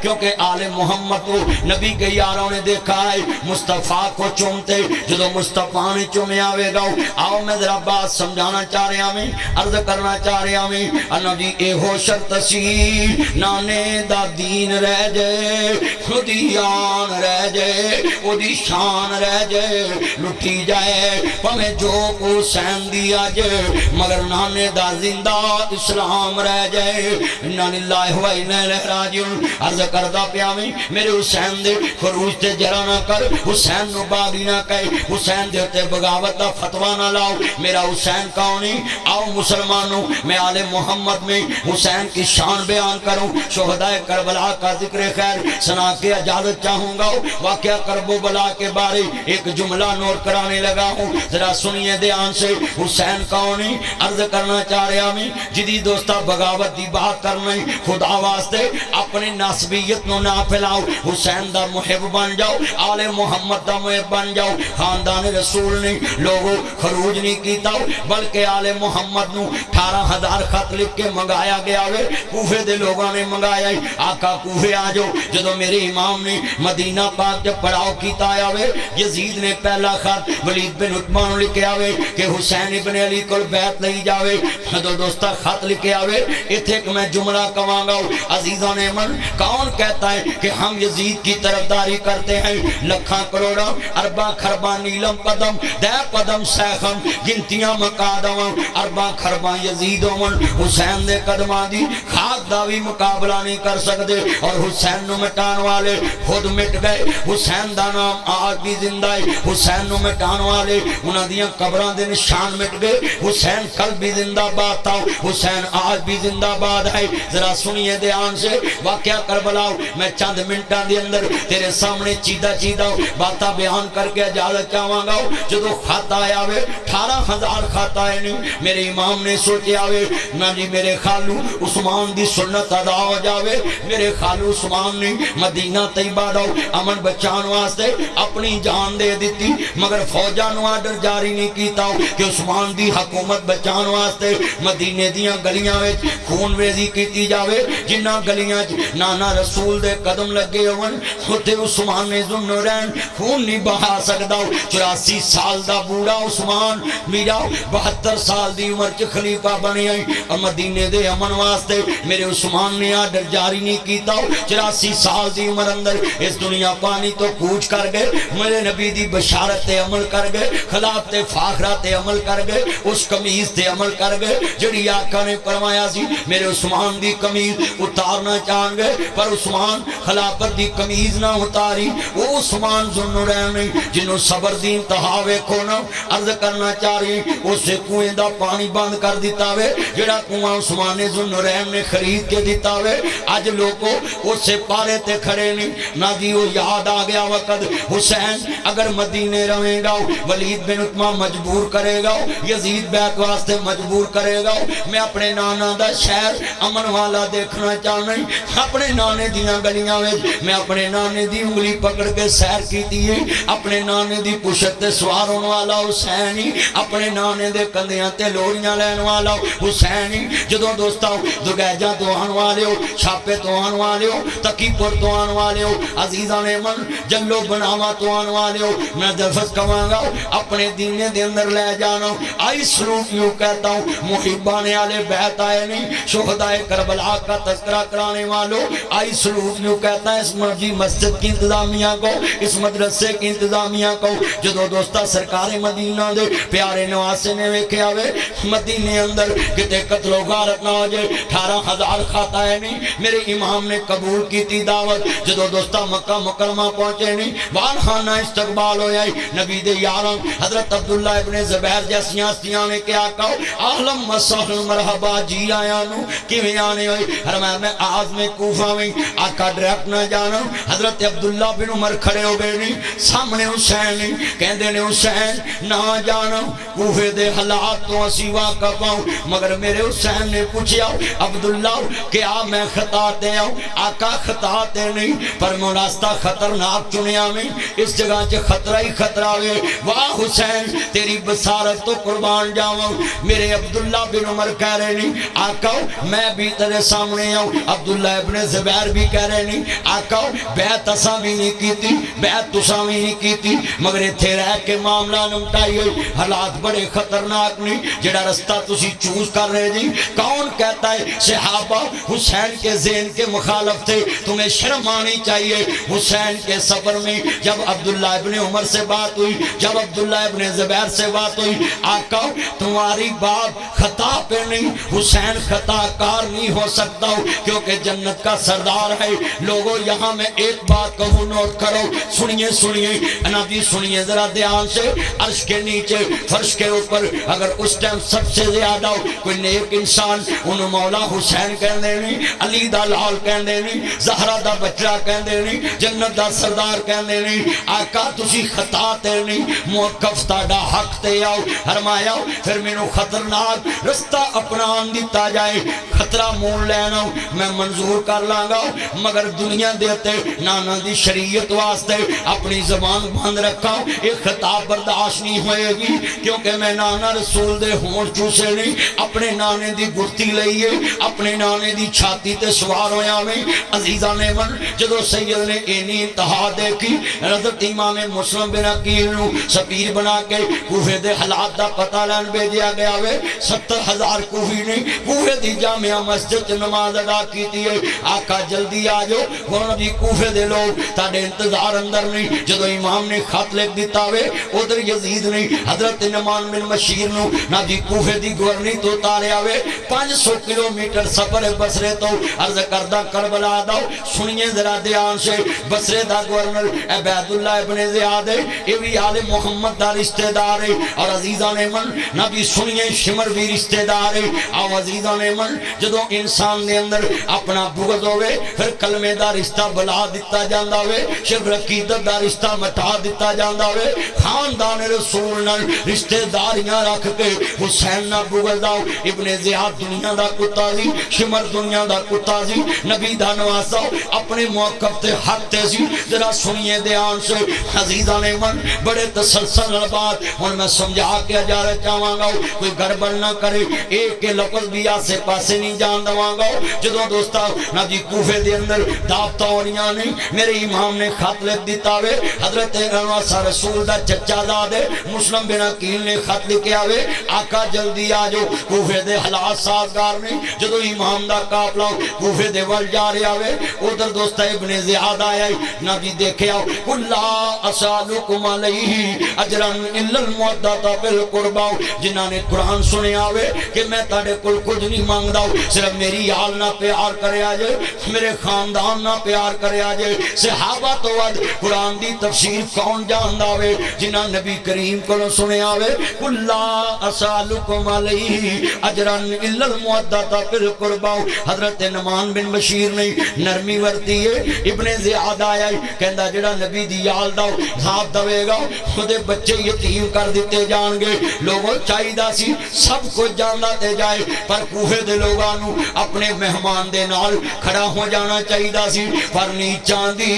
کیونکہ آل محمد کو نبی کے یاروں نے دیکھا ہے مصطفیٰ کو چومتے، جدو مصطفیٰ نے چومے آوے گا۔ آؤ میں ذرا بات سمجھانا چاہ رہے ہمیں، عرض کرنا چاہ رہے ہمیں، انہوں جی اے ہو شرط سی نانے دا دین رہ جائے، خودی آن رہ جائے، او دی شان رہ جائے، لٹھی جائے پمیں جو کو سین دیا جائے، مگر نانے دا زندہ اسلام رہ جائے۔ انہا للہ و انہا الیہ راجعون۔ عرض کردہ پیا میں میرے حسین دے خروج تے جرا نہ کر، حسین نو باغی نہ کہے، حسین دے تے بغاوت دا فتوہ نہ لاؤ۔ میرا حسین کونی؟ آؤ مسلمانوں، میں آل محمد میں حسین کی شان بیان کروں، شہداء کربلا کا ذکر خیر سنا کے اجازت چاہوں گا۔ واقعہ کرب و بلا کے بارے ایک جملہ نوٹ کرانے لگا ہوں، ذرا سنیے دھیان سے۔ حسین کونی؟ عرض کرنا چاہ رہے ہمیں جدی دوستہ بغاوت دی بات کرنے، خدا واسطے اپنے نسبیت نو نہ پھیلاؤ، حسین دا محب بن جاؤ، آل محمد دا محب بن جاؤ۔ خاندان رسول نے لوگوں خروج نہیں کیتا بلکہ آل محمد نو 18,000 خط لکھ کے منگایا گیا ہوئے، کوفے دے لوگوں نے منگایا ہی آقا کوفے آ جاؤ۔ جدو میرے امام نے مدینہ پاک جب پڑاؤ کیتا آیا ہوئے، یزید نے پہلا خط ولید بن عتبہ لکھے آوے کہ حسین ابن علی کو بیعت نہیں جاوے۔ جدو دوستہ خط لکھے آوے اتھے کہ میں جملہ کہاں گا، عزیزان من کون کہتا ہے کہ ہم یزید کی طرفداری کرتے ہیں؟ لکھاں کروڑا ارباں خرباں نیلم قدم دے قدم سیخم گنتیاں مقادم ارباں خرباں یزید من حسین دے قدماں دی خاک دا بھی مقابلہ نہیں کر سکتے، اور حسین نو مٹان والے خود مٹ گئے۔ حسین دا نام آج بھی زندہ ہے، حسین نو مٹان والے انہاں دیاں قبراں دے نشان مٹ گئے۔ حسین کل بھی زندہ باد تھا، حسین آج بھی زندہ باد ہے۔ ذرا سنیے دھیان سے واقعہ کربلا، میں چند منٹاں دے اندر تیرے سامنے چیدہ باتاں بیان کر کے اجازت چاہواں گا۔ جدو خط آیا ہوئے 18,000 خط آئے نہیں، میرے امام نے سوچیا ہوئے میں جی میرے خالو عثمان دی سنت ادا ہو جاوے۔ میرے خالو عثمان نے مدینہ طیبہ دا امن بچان واسطے اپنی جان دے دیتی، مگر فوجاں نو آرڈر جاری نہیں کیتا کہ عثمان دی حکومت بچان واسطے مدینے دیاں گلیاں وچ خون ریزی کیتی جاوے۔ جنہ گلیاں نانا رسول دے قدم لگے ہون اوتھے عثمان نے ذوالنورین خون نہیں بہا سکدا۔ 84 سال دا بوڑھا عثمان میرا 72 سال دی عمر چ خلیفہ بنے آئی، اور مدینے دے امن واسطے میرے عثمان نے آرڈر جاری نہیں کیتا۔ 84 سال دی عمر اندر اس دنیا پانی تو کوچ کر گئے، میرے نبی دی بشارت تے عمل کر گئے، خلافت فاخرہ تے عمل کر گئے، اس قمیض تے عمل کر گئے جڑی آقا نے فرمایا سی میرے عثمان دی قمیض اتارنا چاہن گئے، پر عثمان خلافت دی قمیض نہ اتاری۔ وہ عثمان ذوالنورین نے جنہوں صبر دی انتہا ویکھو نا، عرض کرنا چاہ رہی اسے کنویں دا پانی بند کر دیتا وے جڑا کنواں عثمان ذوالنورین نے خرید کے دیتا وے۔ آج لوگوں اسے پارے تے کھڑے نہیں نہ دی وہ یاد آ گیا وقت حسین اگر مدینے رہیں گا ولید بن عتبہ مجبور کرے گا، یزید بیعت واسطے مجبور کرے گا۔ میں اپنے نانا دا شہر امن والا دیکھنا چاہنا ہی، اپنے نانے دیاں گلیاں میں میں اپنے نانے دی انگلی پکڑ کے سیر کی دیئے، اپنے نانے دی پشت تے سواروں والا حسینی، اپنے نانے دے کندیاں تے لوڑیاں لین والا حسینی۔ جدوں دوستاں دگیجاں تو آن والے ہو، چھاپے تو آن والے ہو، تکی پور تو آن والے ہو، عزیزان من جلو بناوا تو آن والے ہو، میں دفت کہاں گا اپنے دینے دے اندر لے جانا۔ آئی سلوک یوں کہتا ہوں محبان آلے بیت آئے نہیں، شہداء کربلا کا تذکرہ کرانے والوں آئی سلوک یوں کہتا ہے اس مرضی مسجد کی انتظامیہ کو، اس مدرسے کی انتظامیہ کو۔ جدو دوستہ سرکار مدینہ دے پیارے نواسے نے ویکھے آوے مدینے اندر کتے قتل و غارت نہ ہو جائے، 18,000 خط آئے نہیں، میرے امام نے قبول کی تھی دعوت۔ جدو دوستہ مکہ مکرمہ پہنچے نہیں، وارخانہ استقبال ہو جائے نبی دے یاران حضرت عبداللہ ابن زبیر جیسیاں ہستیاں نے کیا کہو اہلم مسہل مرحبا جی آیا نو کیویں آنے ہوئے فرمایا میں آز میں کوفہ میں آقا ڈریکٹ نہ جانا۔ حضرت عبداللہ بن عمر کھڑے ہو گئے نہیں سامنے حسین نہیں کہندے نے حسین نہ جانا کوفے دے حالات تو اسی واقف ہوں، مگر میرے حسین نے پوچھا عبداللہ کیا میں خطا تے آؤں؟ آقا خطا تے نہیں پر میں راستہ خطرناک چنیا میں اس جگہ چ خطرہ ہی خطرہ ہوئے۔ واہ حسین تیری بصارت تو قربان جاؤں۔ میرے عبداللہ بن عمر کہہ رہے نہیں آقا میں بھی تیرے سامنے آؤں، عبداللہ ابن زبیر بھی کہہ رہے نہیں آقا بیعت اساں بھی نہیں کیتی بیعت تساں بھی نہیں کیتی مگر اتھے رہ کے معاملہ نمٹائیے حالات بڑے خطرناک نہیں جڑا رستہ تسی چوز کر رہے جی کون کہتا ہے صحابہ حسین کے ذہن کے مخالف تھے تمہیں شرم آنی چاہیے حسین کے سفر میں جب عبداللہ ابن عمر سے بات ہوئی جب عبداللہ ابن زبیر سے بات ہوئی آقا تمہاری بات خطا پہ نہیں حسین خطا کار نہیں ہو سکتا کیونکہ جنت کا سردار ہے لوگوں یہاں میں ایک بات کہوں نوٹ کرو سنیے سنیے نبی سنیے ذرا دھیان سے عرش کے نیچے فرش کے اوپر اگر اس ٹائم سب سے زیادہ کوئی نیک انسان انہوں مولا حسین کہن دے نہیں علی دا لال کہن دے نہیں زہرہ دا بچہ کہن دے نہیں جنت دا سردار کہن دے نہیں آقا تسی خطا تے نہیں موقف تاڑا حق تے آؤ فرمایا پھر مینوں خطرناک رستہ اپنا آن دیتا جائے خطرہ مول لینا میں منظور کر لانگا مگر دنیا دیتے نانا دی شریعت واسطے اپنی زبان بند رکھا ایک خطاب برداشت نہیں ہوئے گی کیونکہ میں نانا رسول دے ہون چوسے نہیں اپنے نانے دی گرتی لئیے اپنے نانے دی چھاتی تے سوار ہویا میں عزیزہ نے من جدو سید نے اینی انتہا دیکھی حضرت امام مسلم بن عقیل نو سفیر بنا کے کوفے دے حالات دا پتہ لین بھیجیا گیا وے 70,000 کوفی نے کوفے دی جامعہ مسجد نماز ادا کی تھی آقا جلدی آجو وہ نبی کوفے دے لوگ تاڑے انتظار اندر نہیں جدو امام نے خط لکھ دیتا وے ادھر یزید نے حضرت نعمان بن بشیر نو نبی کوفے دی گورنی تو تارے آوے 500 کلومیٹر سفر بسرے تو عرض کردہ کربلا داؤ سنیے ذرا دھیان سے بسرے دا گورنر عبید اللہ ابن زیاد ہے یہ بھی آل محمد دا رشتہ دار ہے اور عزیزہ نے من نبی سنیے شمر بھی رشتہ دار ہے اور عزیزہ نے من جدو انسان نے اندر اپنا بغض ہوئے پھر کلمے دا رشتہ بلا دیتا جاندہ ہوئے شرف رقیدت دا رشتہ مٹا دیتا جاندہ ہوئے خاندان رسول نال رشتہ داریاں رکھ کے حسین نہ بغض داؤ ابن زیاد دنیا دا کتا سی شمر دنیا دا کتا سی نبی دا نواسا اپنے موقف تے حق تے سی ذرا سنیے دھیان سے عزیزہ نے من بڑے تسلسل بات اور میں سمجھا کے اجارہ چاہاں گا کوئی گڑبڑ نہ کرے ایک کے لفظ بھی آسے پاسے نہیں جان دواں گا جدو دوستا نبی کوفے دے اندر دعوتہ ہوریاں نہیں میرے امام نے خط لکھ دیتا وے حضرت نواسا رسول دا چچا زادے مسلم بن عقیل نے خط لکھے آوے آقا جلدی آجو کوفے دے حالات سازگار نہیں جدو امام دا قافلہ کوفے دے ول جا رہے آوے ادھر دوستا ابن زیاد آیا نبی دیکھے آؤ قُلْ لَا أَسْأَلُكُمْ عَلَيْهِ أَجْرًا إِلَّا الْمَوَدَّةَ فِي الْقُرْبَى جنہاں نے قرآن سنے آوے کہ میں تاڑے کل کچھ نہیں مانگ داؤ صرف میری آل نہ پیار کرے آجے میرے خاندان نہ پیار کرے آجے صحابہ تو ود قرآن دی تفسیر کون جان داوے جنہاں نبی کریم کو سنے آوے قُلْ لَا أَسْأَلُكُمْ عَلَيْهِ أَجْرًا إِلَّا الْمَوَدَّةَ فِي الْقُرْبَى حضرت نعمان بن بشیر نے نرمی ورتی ہے ابن زیاد آیا ہے کہندہ جڑا نبی دی یال داؤ ذات دوے گا خودے بچے یتیم کر دیتے جان گے لوگوں چاہیدہ سی سب کچھ جاندہ تے جائے پر کوفے دے لوگانو اپنے مہمان دے نال کھڑا ہو جانا چاہیدہ سی پر نیچان دی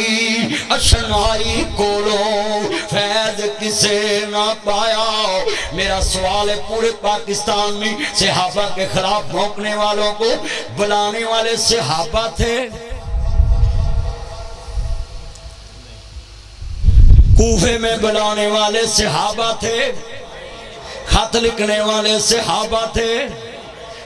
اشنائی کولو فیض کسے نہ پایا میرا سوال ہے پورے پاکستان میں صحابہ کے خلاف بھونکنے والوں کو بلانے والے صحابہ تھے کوفے میں بلانے والے صحابہ تھے خط لکھنے والے صحابہ تھے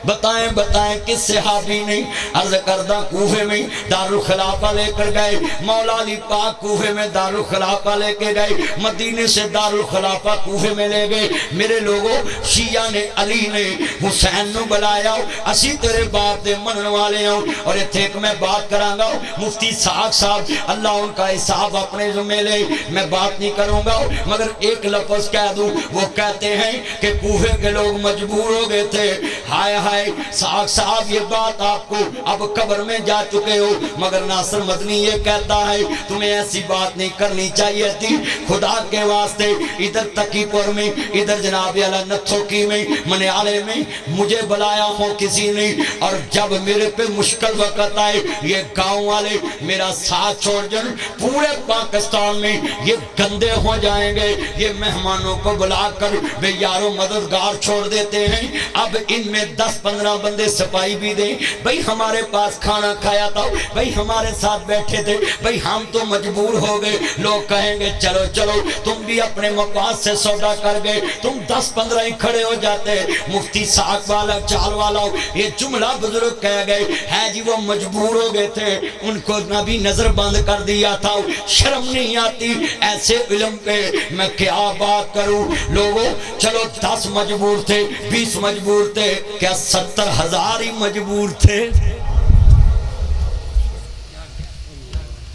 بتائیں بتائیں کس صحابی نے عرض کردہ کوفے میں دارالخلافہ لے کر گئے مولا علی پاک کوفے میں دارالخلافہ لے کے گئے مدینے سے دارالخلافہ کوفے میں لے گئے میرے لوگوں شیعہ نے علی نے حسین نو بلایا اسی تیرے باپ دے منن والے ہوں اور ایک میں بات کرانگا مفتی صاحب اللہ ان کا حساب اپنے ذمہ لے میں بات نہیں کروں گا مگر ایک لفظ کہہ دوں وہ کہتے ہیں کہ کوفے کے لوگ مجبور ہو گئے تھے ہائے ہائے صاحب یہ بات آپ کو اب قبر میں جا چکے ہو مگر ناصر مدنی یہ کہتا ہے تمہیں ایسی بات نہیں کرنی چاہیے تھی خدا کے واسطے ادھر تکی پور میں ادھر جناب علی نتھوکی میں منیالے میں مجھے بلایا ہو کسی نے اور جب میرے پہ مشکل وقت آئے یہ گاؤں والے میرا ساتھ چھوڑ جن پورے پاکستان میں یہ گندے ہو جائیں گے یہ مہمانوں کو بلا کر بے یارو مددگار چھوڑ دیتے ہیں اب ان میں 10 10-15 بندے سپاہی بھی دیں بھئی ہمارے پاس کھانا کھایا تھا بھئی ہمارے ساتھ بیٹھے تھے بھئی ہم تو مجبور ہو گئے لوگ کہیں گے چلو چلو تم بھی اپنے مفاد سے سودا کر گئے تم 10-15 ہی کھڑے ہو جاتے مفتی ساکھ والا چال والا یہ جملہ بزرگ کہہ گئے ہے جی وہ مجبور ہو گئے تھے ان کو نبی نظر بند کر دیا تھا شرم نہیں آتی ایسے علم پہ میں کیا بات کروں لوگوں چلو 10 مجبور تھے 20 مجبور تھے کیا 70,000 ہی مجبور تھے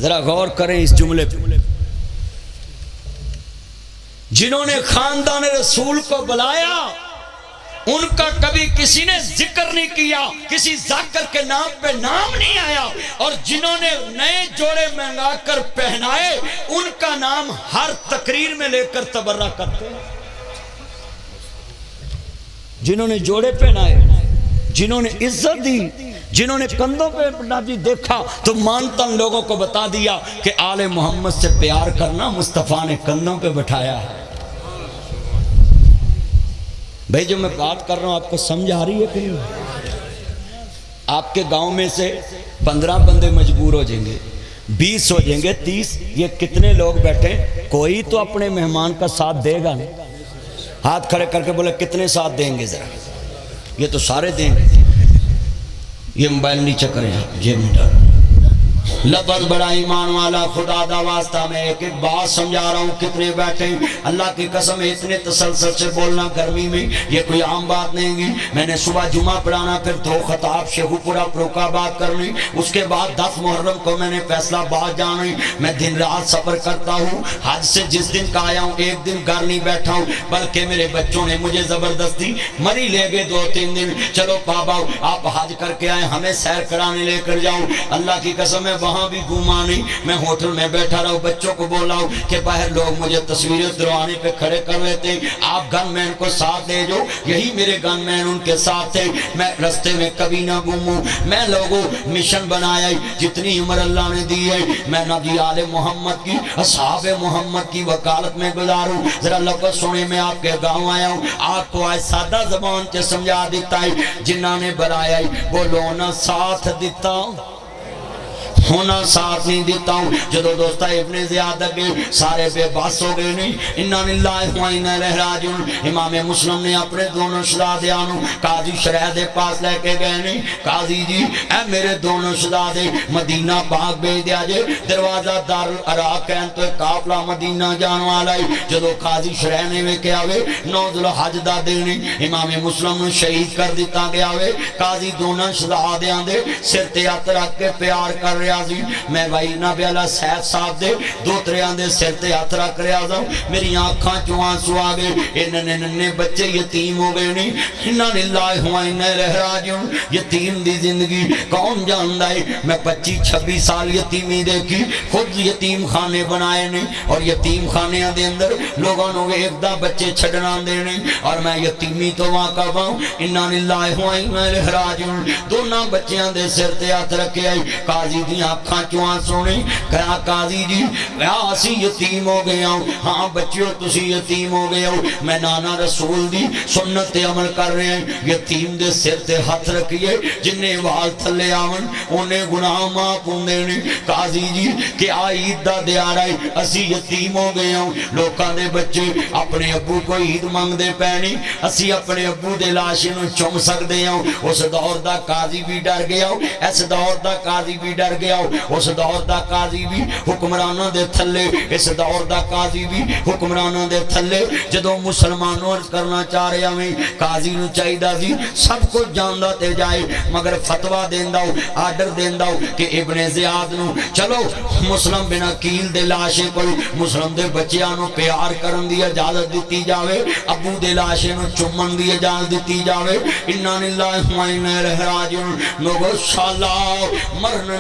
ذرا غور کریں اس جملے پہ جنہوں نے خاندان رسول کو بلایا ان کا کبھی کسی نے ذکر نہیں کیا کسی ذاکر کے نام پہ نام نہیں آیا اور جنہوں نے نئے جوڑے منگا کر پہنائے ان کا نام ہر تقریر میں لے کر تبرہ کرتے ہیں جنہوں نے جوڑے پہنائے جنہوں نے عزت دی جنہوں نے کندھوں پہ نبی دیکھا تو مانتن لوگوں کو بتا دیا کہ آل محمد سے پیار کرنا مصطفیٰ نے کندھوں پہ بٹھایا ہے بھئی جو میں بات کر رہا ہوں آپ کو سمجھ آ رہی ہے کہ نہیں آپ کے گاؤں میں سے 15 بندے مجبور ہو جائیں گے 20 ہو جائیں گے 30 یہ کتنے لوگ بیٹھے کوئی تو اپنے مہمان کا ساتھ دے گا ہاتھ کھڑے کر کے بولے کتنے ساتھ دیں گے ذرا یہ تو سارے دیں گے یہ موبائل نیچے کریں یہ منڈر لفظ بڑا ایمان والا خدا دا واسطہ میں ایک ایک بات سمجھا رہا ہوں کتنے بیٹھے اللہ کی قسم اتنے تسلسل سے بولنا گرمی میں یہ کوئی عام بات نہیں گی میں نے صبح جمعہ پڑھانا پھر 2 خطاب شیخو پورا پروکابات کرنی اس کے بعد 10 محرم کو میں نے فیصلہ باد جانی میں دن رات سفر کرتا ہوں حج سے جس دن کا آیا ہوں ایک دن گھر نہیں بیٹھا ہوں بلکہ میرے بچوں نے مجھے زبردستی مری لے گئے 2-3 دن چلو بابا آپ حج کر کے آئے ہمیں سیر کرانے لے کر جاؤں اللہ کی قسم ہے وہاں بھی گھوما نہیں میں ہوٹل میں بیٹھا رہا ہوں بچوں کو بولا ہوں کہ باہر لوگ مجھے تصویریں دروازے پہ کھڑے کر لیتے ہیں آپ گن مین کو ساتھ دے جو یہی میرے گن مین ان کے ساتھ تھے میں رستے میں کبھی نہ گھوموں میں لوگوں مشن بنایا جتنی عمر اللہ نے دی ہے میں نبی آل محمد کی اصحاب محمد کی وکالت میں گزاروں ذرا لفظ سنے میں آپ کے گاؤں آیا ہوں آپ کو آج سادہ زبان سے سمجھا دیتا ہے جنہوں نے بلایا وہ لونا ساتھ دیتا ہونا ساتھ نہیں دیتا ہوں جدو دوستہ ابن زیادہ کے سارے بے باس ہو گئے نہیں انہا للہ و انا الیہ راجعون امام مسلم نے اپنے دونوں شہزادیانوں قاضی شرح دے پاس لے کے گئے نہیں قاضی جی اے میرے دونوں شہزادے مدینہ پاک بھیج دیا جے دروازہ دار العراق کہن تو ایک قافلہ مدینہ جان والا ہے جدو قاضی شرح نے میں کیا ہوئے 9 ذوالحج دا دینی امام مسلم نے شہید کر دیتا گیا ہوئے قاضی دونوں شہزادیاں دے سر تے ہاتھ رکھ کے پیار کر رہا میں بھائی نبی اللہ سیف صاحب دے 2-3 دے سر تے ہاتھ رکھ رہا ہوں میری آنکھاں چوان سوا گئے اے ننے ننے بچے یتیم ہو گئے نہیں انہا للہ و انا الیہ راجعون یتیم دی زندگی کون جاندہ ہے میں 25-26 سال یتیمی دیکھی خود یتیم خانے بنائے نہیں اور یتیم خانے دے اندر لوگوں نے ایک دا بچے چھڑنا دینے اور میں یتیمی تو واقع ہوں انہا للہ و انا الیہ راجعون دونوں بچیاں دے سر تے ہاتھ رکھے آئی قاضی دی آنکھاں چوان سونے کہا قاضی جی اسی یتیم ہو گیا ہوں ہاں بچیوں تسی یتیم ہو گیا ہوں میں نانا رسول دی سنت عمل کر رہے ہیں یتیم دے سر تے ہاتھ رکھیے جنہیں وال تھلے آون انہیں گناہ ماں پوندے نہیں قاضی جی کہ عید دا دیا رہے اسی یتیم ہو گیا ہوں لوکاں دے بچے اپنے ابو کو عید مانگ دے پہنی اسی اپنے ابو دے لاشے نو چم سکتے ہوں اس دور دا قاضی بھی ڈر گیا ہوں اس دور دا قاضی بھی ڈر گیا ہوں اس دور دا قاضی بھی حکمرانوں دے تھلے اس دور دا قاضی بھی حکمرانوں دے تھلے جدو مسلمانوں کرنا چاہ رہے ہمیں قاضی نو چاہیدہ سی سب کو جاندہ تے جائے مگر فتوہ دیندہ ہو آرڈر دیندہ ہو کہ ابن زیاد نو چلو مسلم بن عقیل دے لاشے کوئی مسلم دے بچیانو پیار کرن دی اجازت دیتی جاوے ابو دے لاشے نو چمن دی اجازت دیتی جاوے انہا للہ و انا الیہ راجعون لوگو شاءاللہ مرن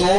2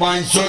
500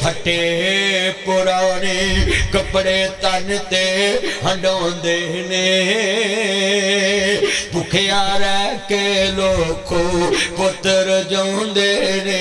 پھٹے پرانے کپڑے تن تے ہنڈوندے نے بھکھیا رہ کے لوکو پتر جوندے نے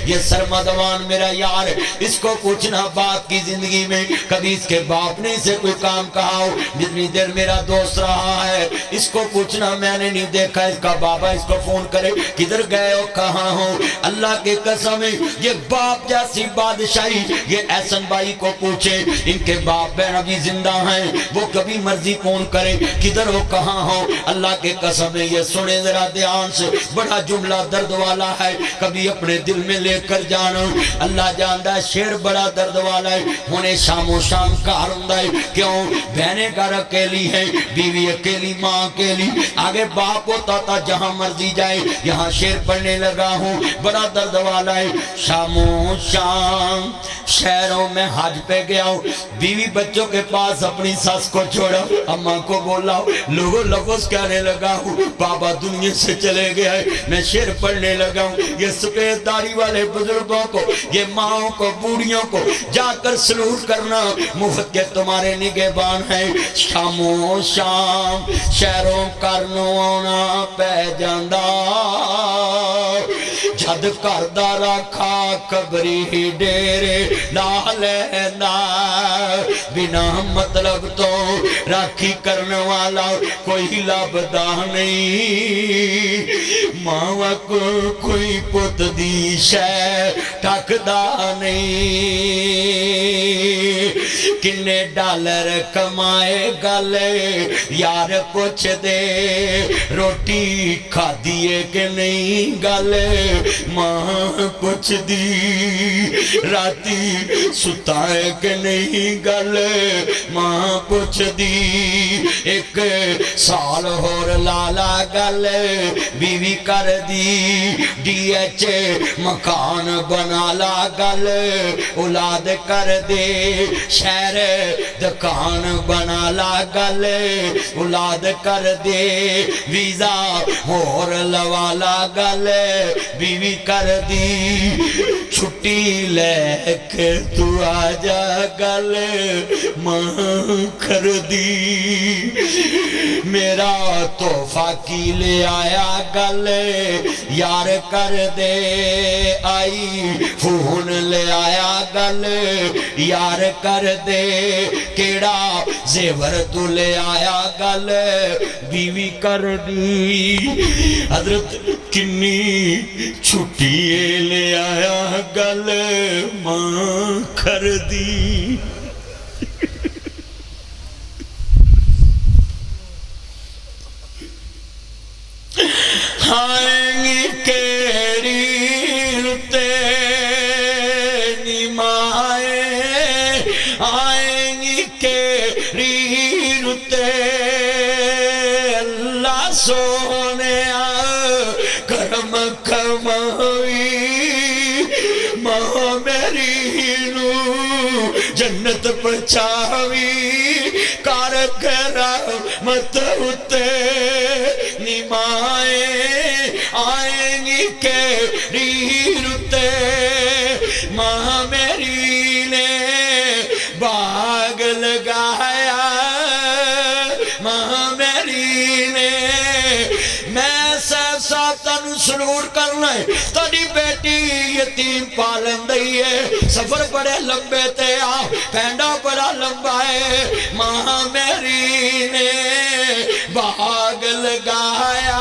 یہ سرمدوان میرا یار اس کو پوچھنا باپ کی زندگی میں کبھی اس کے باپ نے اسے کوئی کام کہا ہو جتنی دیر میرا دوست رہا ہے اس کو پوچھنا میں نے نہیں دیکھا اس کا بابا اس کو فون کرے کدھر گئے ہو کہاں ہو اللہ کے قسم یہ باپ جیسی بادشاہی یہ احسن بھائی کو پوچھے ان کے باپ بہن ابھی زندہ ہیں وہ کبھی مرضی فون کرے کدھر ہو کہاں ہو اللہ کے قسم یہ سنے ذرا دھیان سے بڑا جملہ درد والا ہے کبھی اپنے دل میں لے کر جانا اللہ جاندا ہے شیر بڑا درد والا ہے ہونے شام و شام کار ہوندا ہے کیوں بہنیں گھر اکیلی ہیں بیوی اکیلی ماں اکیلی آگے باپ ہوتا تھا جہاں مرضی جائے یہاں شیر پڑھنے لگا ہوں بڑا درد والا ہے شام و شام شہروں میں حج پہ گیا ہوں بیوی بچوں کے پاس اپنی ساس کو چھوڑا اماں کو بولا لوگوں لفظ کہنے لگا ہوں بابا دنیا سے چلے گیا ہے میں شیر پڑھنے لگا ہوں یہ سفید داڑھی والے بزرگوں کو یہ ماں کو بوڑھیوں کو جا کر سلوٹ کرنا مفت کے تمہارے نگہبان ہیں شام و شام شہروں کرنو آنا پہ جاندہ جد کردہ رکھا قبری ڈیرے ڈالنا بنا مطلب تو راکھی کرنے والا کوئی لبدا نہیں ماں کو کوئی پت دی شے ٹھکدا نہیں کنے ڈالر کمائے گلے یار پوچھ دے روٹی کھا دیے کہ نہیں گلے ماں پوچھ دی راتی ستائے کہ نہیں گلے ماں پوچھ دی ایک سال اور لالا گلے بیوی کر دی ڈی ایچ مکان بنا لا گلے اولاد کر دے شہر دکان بنا لا گلے اولاد کر دے ویزا اور لوالا گلے بیوی کر دی چھٹی لے کے تو آجا گلے ماں کر دی میرا تحفہ کی لے آیا گلے یار کر دے آئی فون لے آیا گلے یار کر دے کیڑا زیور تو لے آیا گلے بیوی کر دی حضرت کنی چھٹی لے آیا گلے ماں کر دی آئیں گی کیڑی رتے نمائے آئیں گی کیڑی رتے اللہ سونے کرم کمائی ماں میری نو جنت پہنچاوی کار کرامت اتے نمائے آئیں گی کیڑی رتے ماں میری نے باغ لگایا ماں میری نے میں سیسا تن سرور کرنا ہے تڑی بیٹی یتیم پالن دئی ہے سفر بڑے لمبے تے آ پینڈا بڑا لمبا ہے ماں میری نے باغ لگایا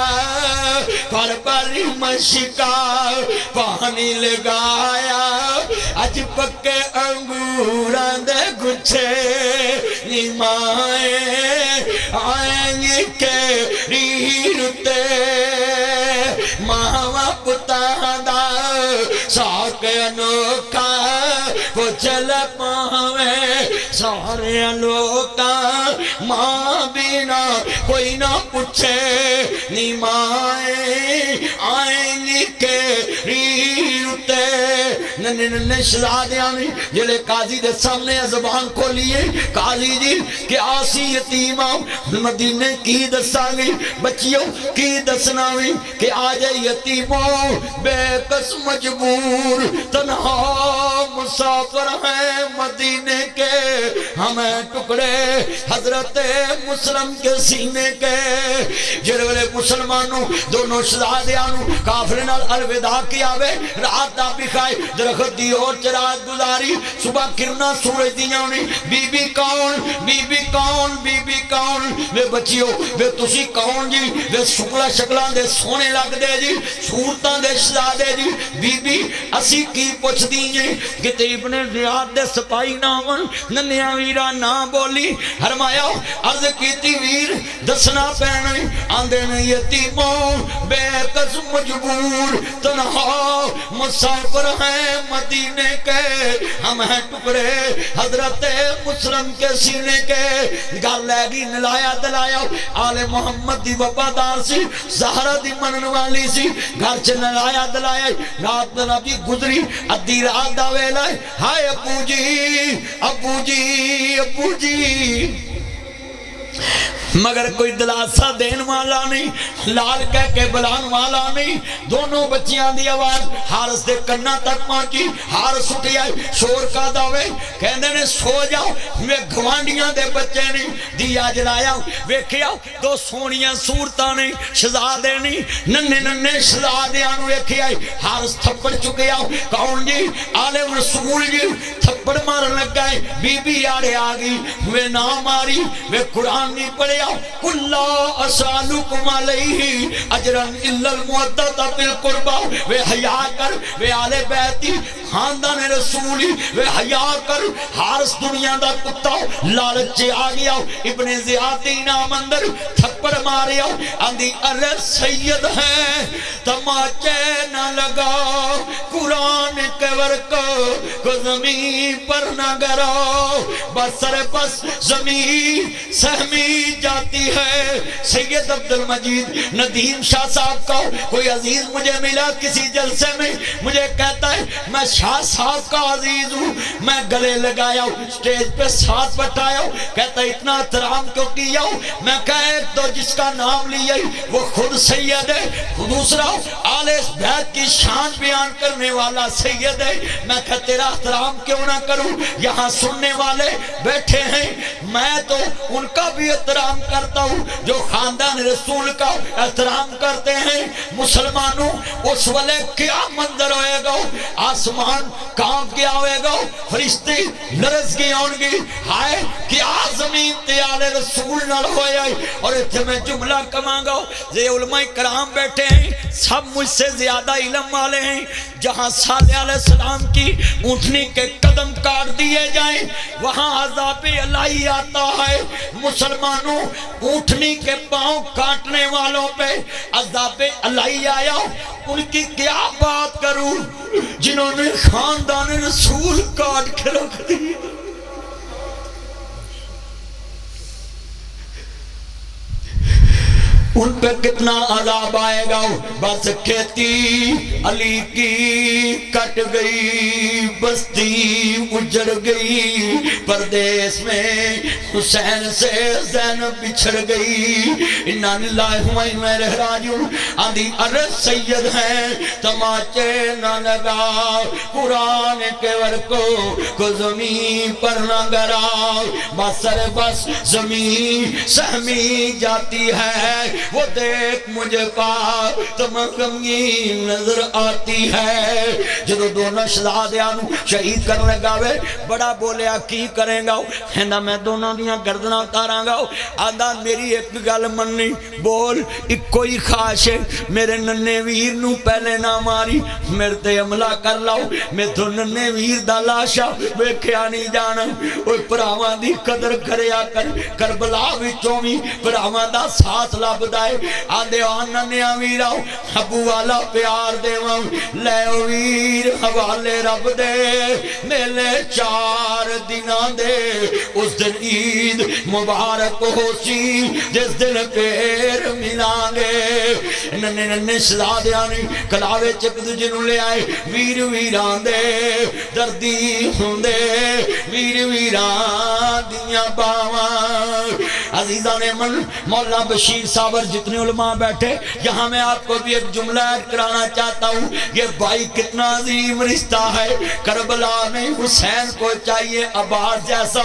پر بری مشکا پانی لگایا اج پکے انگوراں دے گچھے نمائے آئیں گی کیڑی رتے ماں پتاں دا ساک انوکھا پچھل پاویں سارے لوکاں ماں بینا کوئی نہ پوچھے نمائے آئیں گی کیڑی رتے ننے ننے شہزادیاں نے جلے قاضی دے سامنے زبان کھولیے قاضی جی کہ آسی یتیم مدینے کی دساں گی بچیوں کی دسنا بھی کہ آج یتیموں بے کس مجبور تنہا مسافر ہیں مدینے کے ہمیں ٹکڑے حضرت مسلم کے سینے کے جرولے مسلمانوں دونوں شہزادیانوں کافرین الوداع کیا وے رات دا بھی کھائے درخت دی اور چرات گزاری صبح کرنا سورج دیاں نے بی بی کون بی بی کون بی بی کون وے بچیو وے تسی کون جی وے شکلہ شکلان دے سونے لگ دے جی صورتان دے شہزادے جی بی بی اسی کی پوچھ دیجئے کہ ابن زیاد دے سپائی نامن ننیاں ویرہ نہ بولی حرمایا عرض کیتی ویر دسنا پہنے آندے میں یتیموں بے کس مجبور تنہا مسافر ہیں مدینے کے ہم ہیں ٹکڑے حضرت مسلم کے سینے کے گل لگی نلایا دلایا آل محمد دی وفادار سی زہرہ دی منن والی سی گھر چ نلایا دلایا رات نبی گزری ادھی رات دا ویلا ہائے ابو جی ابو جی ابو جی مگر کوئی دلاسہ دین والا نہیں لال کہہ کے بلان والا نہیں دونوں بچیاں دی آواز حارس دے کنہ تک پہنچی حارس اٹھی آئی شور کا دعوے کہنے نے سو جاؤ میں گھوانڈیاں دے بچے نہیں دیا جلایا ویکھیا دو سونیاں صورتاں نہیں شہزادے نہیں ننے ننے شہزادیاں ویکھی آئی حارس تھپڑ چکے آؤ کون جی آلے رسول جی تھپڑ مارن لگ گئے بی بی آڑے آگئی وہ نہ ماری وہ قرآن نہیں پڑھے قُلْ لَا أَسْأَلُكُمْ عَلَيْهِ أَجْرًا إِلَّا الْمُوَدَّةَ فِي الْقُرْبَى وے حیا کر وے آل بیتی خاندان رسولی وے حیا کر حارس دنیا دا کتا لالچ آ گیا ابن زیادی نام اندر تھپڑ ماریا اندھی ارے سید ہے تماچے نہ لگا قرآن کے ورک کو زمین پر نہ گراؤ بسر پس زمین سہمی جاتی ہے سید عبدالمجید ندیم شاہ صاحب کا کوئی عزیز مجھے ملا کسی جلسے میں مجھے کہتا ہے میں شاہ صاحب کا عزیز ہوں میں گلے لگایا ہوں سٹیج پہ ساتھ بٹایا ہوں کہتا ہے اتنا احترام کیوں کیا ہوں میں کہے تو جس کا نام لیا وہ خود سید ہے دوسرا آل بیت کی شان بیان کرنے والا سید ہے میں کہا تیرا احترام کیوں نہ کروں یہاں سننے والے بیٹھے ہیں میں تو ان کا بھی احترام کرتا ہوں جو خاندان رسول کا احترام کرتے ہیں مسلمانوں اس والے کیا منظر ہوئے گا آسمان کانپ گیا ہوئے گا فرشتے لرز گئے ہوں گی ہائے کیا زمین تیالے رسول نہ ہوئے آئی اور اتنے میں جملہ کماں گا یہ علماء کرام بیٹھے ہیں سب مجھ سے زیادہ علم والے ہیں جہاں صالح علیہ السلام کی اونٹنی کے قدم کاٹ دیے جائیں وہاں عذاب الہی آتا ہے مسلمانوں اونٹنی کے پاؤں کاٹنے والوں پہ عذاب الہی آیا ان کی کیا بات کروں جنہوں نے خاندان رسول کاٹ کے رکھ دی ان پہ کتنا عذاب آئے گا بس کھیتی علی کی کٹ گئی بستی اجڑ گئی پردیس میں حسین سے زینب بچھڑ گئی انا للہ و انا الیہ راجعون آندھی ارے سید ہیں تماچے نہ لگا قرآن کے ورکو کو زمین پر نہ گرا بسر بس زمین سہمی جاتی ہے وہ دیکھ مجھے پا تم غمگین نظر آتی ہے جدو دونوں شہزادیاں شہید کرنے گاوے بڑا بولیا کی کریں گا کہنا میں دونوں دیاں گردناں اتاراں گا آدھا میری ایک گل مننی بول ایک کوئی خواہش ہے میرے ننے ویر نو پہلے نہ ماری میرے تے عملہ کر لاؤ میں تو ننے ویر دا لاشا ویکھیا نہیں جانا اوہ پراواں دی قدر کریا کر کربلا وچوں وی پراواں دا ساتھ لب دائے آدھے آنا نیا ویراؤ ابو والا پیار دے لے ویر حوالے رب دے میلے 4 دنان دے اس دن عید مبارک ہو سی جس دن پیر ملانگے ننے ننے شہزادیاں نے کلاوے چک دوجے نوں لے آئے ویر ویران دے دردی ہوندے ویر ویران دیاں باواں عزیزان من مولانا بشیر صاحب اور جتنے علماء بیٹھے یہاں میں آپ کو بھی ایک جملہ ایڈ کرانا چاہتا ہوں یہ بھائی کتنا عظیم رشتہ ہے کربلا میں حسین کو چاہیے عباس جیسا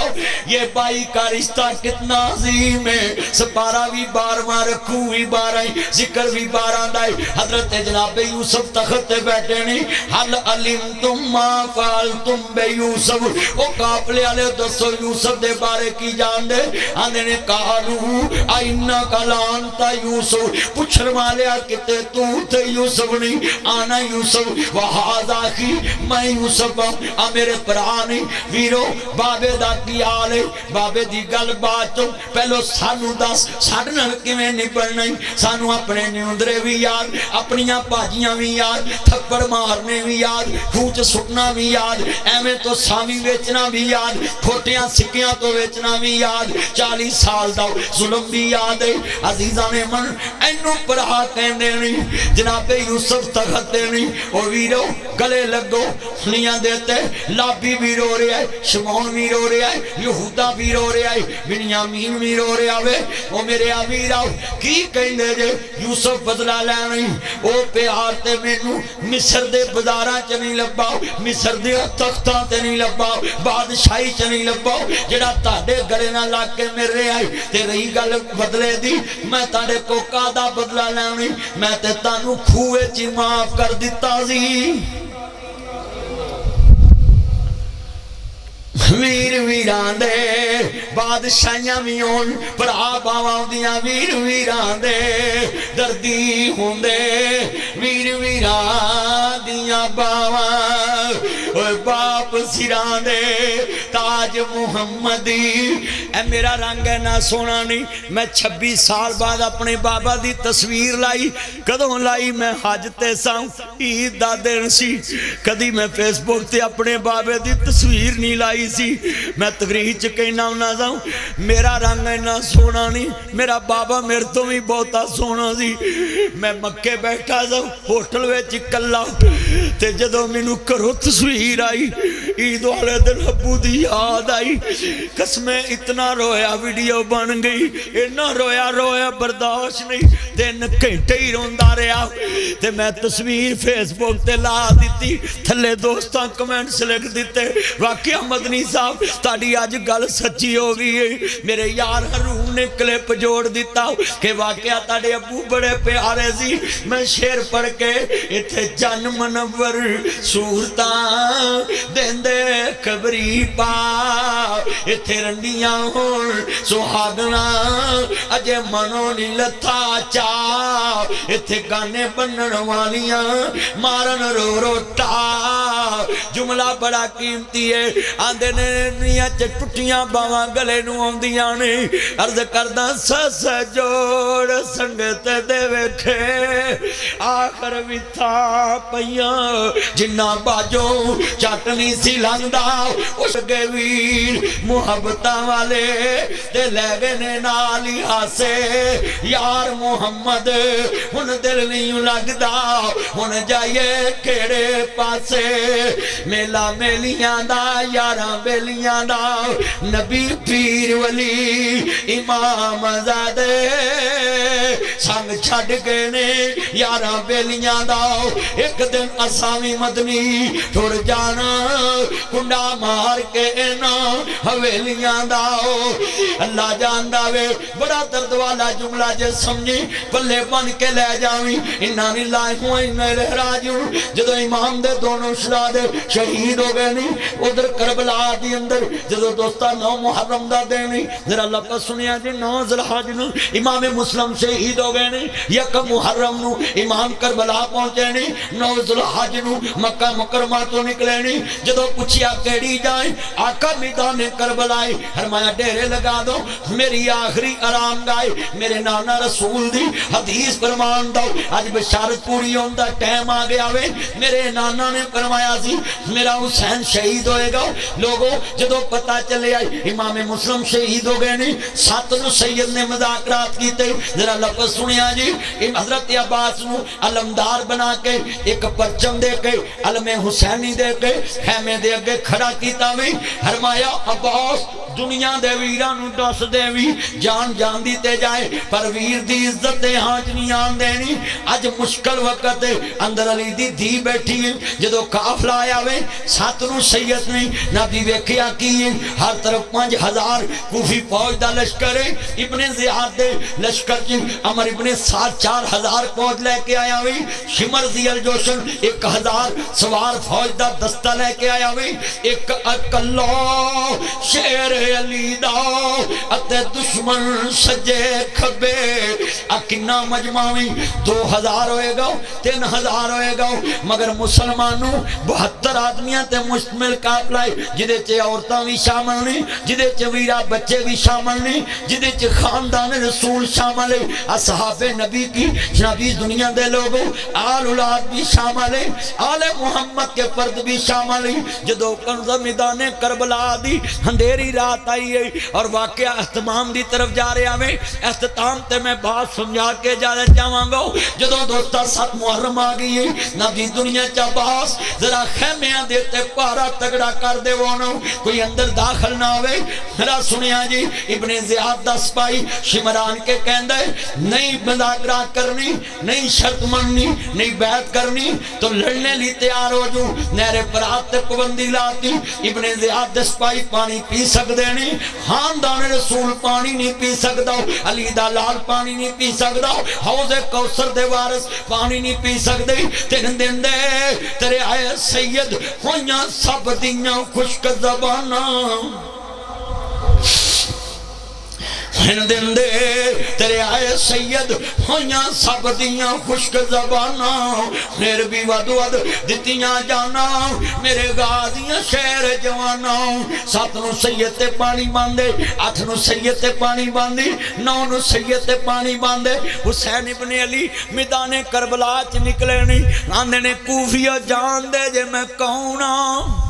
یہ بھائی کا رشتہ کتنا عظیم ہے سپارہ بھی بارواں رکھوں بھی بارائیں ذکر بھی باراں دائے حضرت جناب یوسف تخت بیٹھے نہیں حل علمتم ما فعلتم بے یوسف وہ قافلے والے دسو یوسف دے بارے کی جان دے آنے نے کہالو آئینہ کلانتا یوسف پچھر مالیا کتے تو تھے یوسف نہیں آنا یوسف وحاظ آخی میں یوسف ہوں میرے پرانی ویرو بابے دا کی آلے بابے دی گل باتوں پہلو سانو دس ساڑھنا کمیں نہیں پڑھنا سانو اپنے نیوندرے بھی یاد اپنیاں پاجیاں بھی یاد تھپڑ مارنے بھی یاد کھوچ سکنا بھی یاد ایمیں تو سامی بیچنا بھی یاد کھوٹیاں سکیاں تو بیچنا بھی یاد 40 سال دا ظلم بھی یاد ہے عزیزان من اینو پڑھا کہنے نہیں جناب یوسف تخت دینی اور ویرو گلے لگو نیاں دیتے لابی بھی رو رہا ہے شمون بھی رو رہا ہے یہودہ بھی رو رہا ہے بنیامین بھی رو رہا ہے وہ میرے امیر آؤ کی کہنے جے یوسف بدلا لینی او پیار تے مینو مصر دے بزاراں چ نہیں لباؤ مصر دے تختاں تے نہیں لباؤ بادشاہی چ نہیں لباؤ جڑا تاڑے گلے نہ لا کے میرے آئی تے رہی گل بدلے دی میں تاڑے کو قادہ بدلا لینی میں تے تانو کھوئے چی معاف کر دیتا زی ویر ویران دے بادشاہیاں بھی ہون پر آباواں دیاں ویر ویران دے دردی ہون دے ویر ویران دیاں باواں اوہ باپ سران دے تاج محمدی اے میرا رنگ ہے نہ سونا نہیں میں 26 سال بعد اپنے بابا دی تصویر لائی کدوں لائی میں حج تے ساؤں عید دا دن سی کدی میں فیس بک تے اپنے بابے دی تصویر نہیں لائی سی میں تقریر چکے نہ نہ جاؤں میرا رنگ ہے نہ سونا نہیں میرا بابا میرے تو بھی بہتا سونا سی میں مکے بیٹھا جاؤں ہوٹل وے چکلا تے جدو مینو کرو تصویر آئی عید والے دن ابو دی یاد آئی قسمیں اتنا رویا ویڈیو بن گئی اتنا رویا برداشت نہیں 3 گھنٹے ہی روندا رہا تے میں تصویر فیس بک تے لا دیتی تھلے دوستاں کمنٹس لکھ دیتے واقعہ مدنی صاحب تاڑی آج گل سچی ہو گئی ہے میرے یار حرون نے کلپ جوڑ دیتا کہ واقعہ تاڑے ابو بڑے پیارے سی میں شیر پڑھ کے اتھے جن منور صورتاں دین دے قبری پا اتھے رنڈیاں ہون سہاگنا اجے منو نہیں لتھا چا اتھے گانے بنن والیاں مارن رو رو ٹا جملہ بڑا قیمتی ہے آندے نے نیاں ٹٹیاں باواں گلے نو آندیاں نے عرض کرداں سس جوڑ سنگت دے ویکھے آخر بھی تھا پیاں جنہ باجو چاٹنی سی لنگدا اس گے ویر محبتاں والے تے لے گے نے نالی ہاسے یار محمد ہن دل نہیں لگدا ہن جائیے کیڑے پاسے میلا میلیاں دا یاراں بیلیاں دا نبی پیر ولی امام زادے سنگ چھڑ گئے نے یاراں بیلیاں دا ایک دن اسامی مدنی ٹر جانا کنڈا مار کے نا حویلیاں دا اللہ جاندہ وے بڑا درد والا جملہ جے سمجھی پلے بن کے لے جاویں انہاں نہیں لائے ہوئے انہاں لے راجوں جدو امام دے دونوں شہداء شہید ہو گئے نہیں ادھر کربلا دی اندر جدو دوستا 9 محرم دا دینی ذرا لفظ سنیا جی 9 ذوالحج نو امام مسلم شہید ہو گئے نہیں 1 محرم نو امام کربلا پہنچے نہیں 9 ذوالحج نو مکہ مکرمہ تو نکلے نہیں جدو پوچھیا کیڑی جائیں آقا میدان کربلا فرمایا ڈیرے لگا دو میری آخری آرام گاہ میرے نانا رسول دی حدیث فرمان دو آج بشارت پوری ہوندا ٹائم آ گیا وے میرے نانا نے فرمایا سی میرا حسین شہید ہوئے گا لوگوں جدو پتا چلے آئی امام مسلم شہید ہو گئے نہیں 7 نو سید نے مذاکرات کیتے ذرا لفظ سنیا جی حضرت عباس نو علمدار بنا کے ایک پرچم دے کے علم حسینی دے کے خیمے دے اگے کھڑا کیتا بھی فرمایا عباس دنیا دے ویرانو دس دے وی جان جان دیتے جائے پر ویر دی عزت ہانچ نہیں آن دینی اج مشکل وقت اندر علی دی دھی بیٹھی ہے جدو کافلہ آیا وے 7 نو سید نے نبی ویکھیا کی ہر طرف 5000 کوفی فوج دا لشکر ہے ابن زیاد دے لشکر کی عمر ابن سعد 4000 فوج لے کے آیا وے شمر ذی الجوشن 1000 سوار فوج دا دستہ لے کے آیا وے ایک اکلو شیر علی دا اتے دشمن سجے کھبے اکنا مجمعی 2000 ہوئے گا 3000 ہوئے گا مگر مسلمانوں 72 آدمیاں تے مشتمل قافلہ جدے چے عورتاں بھی شامل نہیں جدے چے ویرا بچے بھی شامل نہیں جدے چے خاندان رسول شامل ہے اصحاب نبی کی نبی دنیا دے لوگوں آل اولاد بھی شامل ہے آل محمد کے فرد بھی شامل ہے جدو کنز میدان کربلا دی اندھیری رات آئی ہے اور واقعہ اختتام دی طرف جا رہے ہمیں اختتام تے میں بات سمجھا کے جا رہے جاواں گا جدو دوستا 7 محرم آگئی ہے نبی دنیا چا باس ذرا خیمیاں دیتے پارا تگڑا کر دے وانو کوئی اندر داخل نہ ہوئے میرا سنیا جی ابن زیاد دا سپاہی شمران کے کہندے نہیں مذاکرات کرنی نہیں شرط مننی نہیں بیعت کرنی تو لڑنے لی تیار ہو جو نہر فرات تے پابندی لاتی ابن زیاد دا سپاہی پانی پی سکدے نہیں خاندان رسول پانی نہیں پی سکدا علی دا لال پانی نہیں پی سکدا حوض کوثر دے وارث پانی نہیں پی سکدے تین دن دے تیرے آئے سید ہویاں سب دیاں خشک زباناں ہن دن دے تیرے آئے سید ہویاں سب دیاں خشک زباناں میرے بھی ود ود دتیاں جانا میرے غازیاں شہر جواناں 7 نو سید تے پانی باندے 8 نو سید تے پانی باندی 9 نو سید تے پانی باندے حسین ابن علی میدان کربلا چ نکلے نہیں آندے نے کوفیہ جان دے جے میں کون ہاں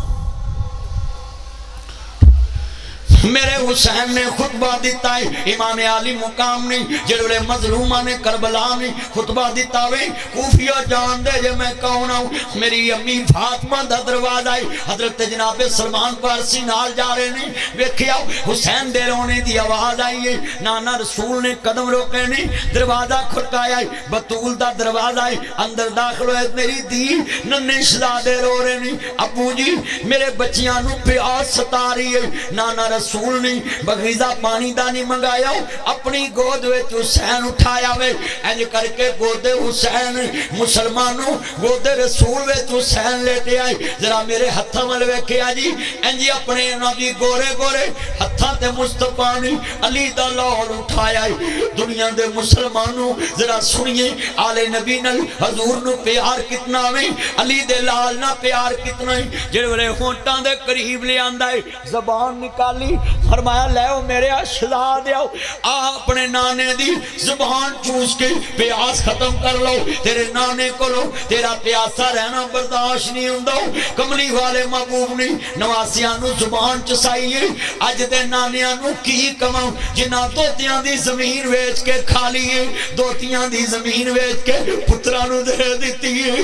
میرے حسین نے خطبہ دیتا ہے امام علی مقام نے جڑے مظلومہ نے کربلا نے خطبہ دیتا ہے کوفیہ جان دے جے میں کون ہوں میری امی فاطمہ دا دروازہ ہے حضرت جناب سلمان فارسی نال جا رہے نے ویکھیا حسین دے رونے دی آواز آئی ہے نانا رسول نے قدم روکے نے دروازہ کھڑکایا ہے بطول دا دروازہ ہے اندر داخل ہوئے میری دی ننے شہزادے رو رہے نے ابو جی میرے بچیاں نو پیاس ستا رہی ہے نانا رسول نہیں بغیزہ پانی دانی منگایا اپنی گود وچ حسین اٹھایا وے انج کر کے گود حسین مسلمانوں گود رسول وچ حسین لیتے آئے ذرا میرے ہتھاں ول ویکھیا جی انج اپنے نبی گورے گورے ہتھاں تے مصطفیٰ نے علی دا لال اٹھایا ہے دنیا دے مسلمانوں ذرا سنیے آل نبی نال حضور نو پیار کتنا ہے علی دے لال نہ پیار کتنا ہے جڑے ہونٹاں دے قریب لے آندا ہے زبان نکالی فرمایا لےو میرے شہزادے آؤ اپنے نانے دی زبان چوس کے پیاس ختم کر لو تیرے نانے کو لو تیرا پیاسا رہنا برداشت نہیں ہوندا کملی والے محبوب نے نواسیاں نو زبان چسائیے اج دے نانیاں نو کی کماں جنہاں دوتیاں دی زمین ویچ کے کھا لیے دوتیاں دی زمین ویچ کے پتراں نو دے دتی ہے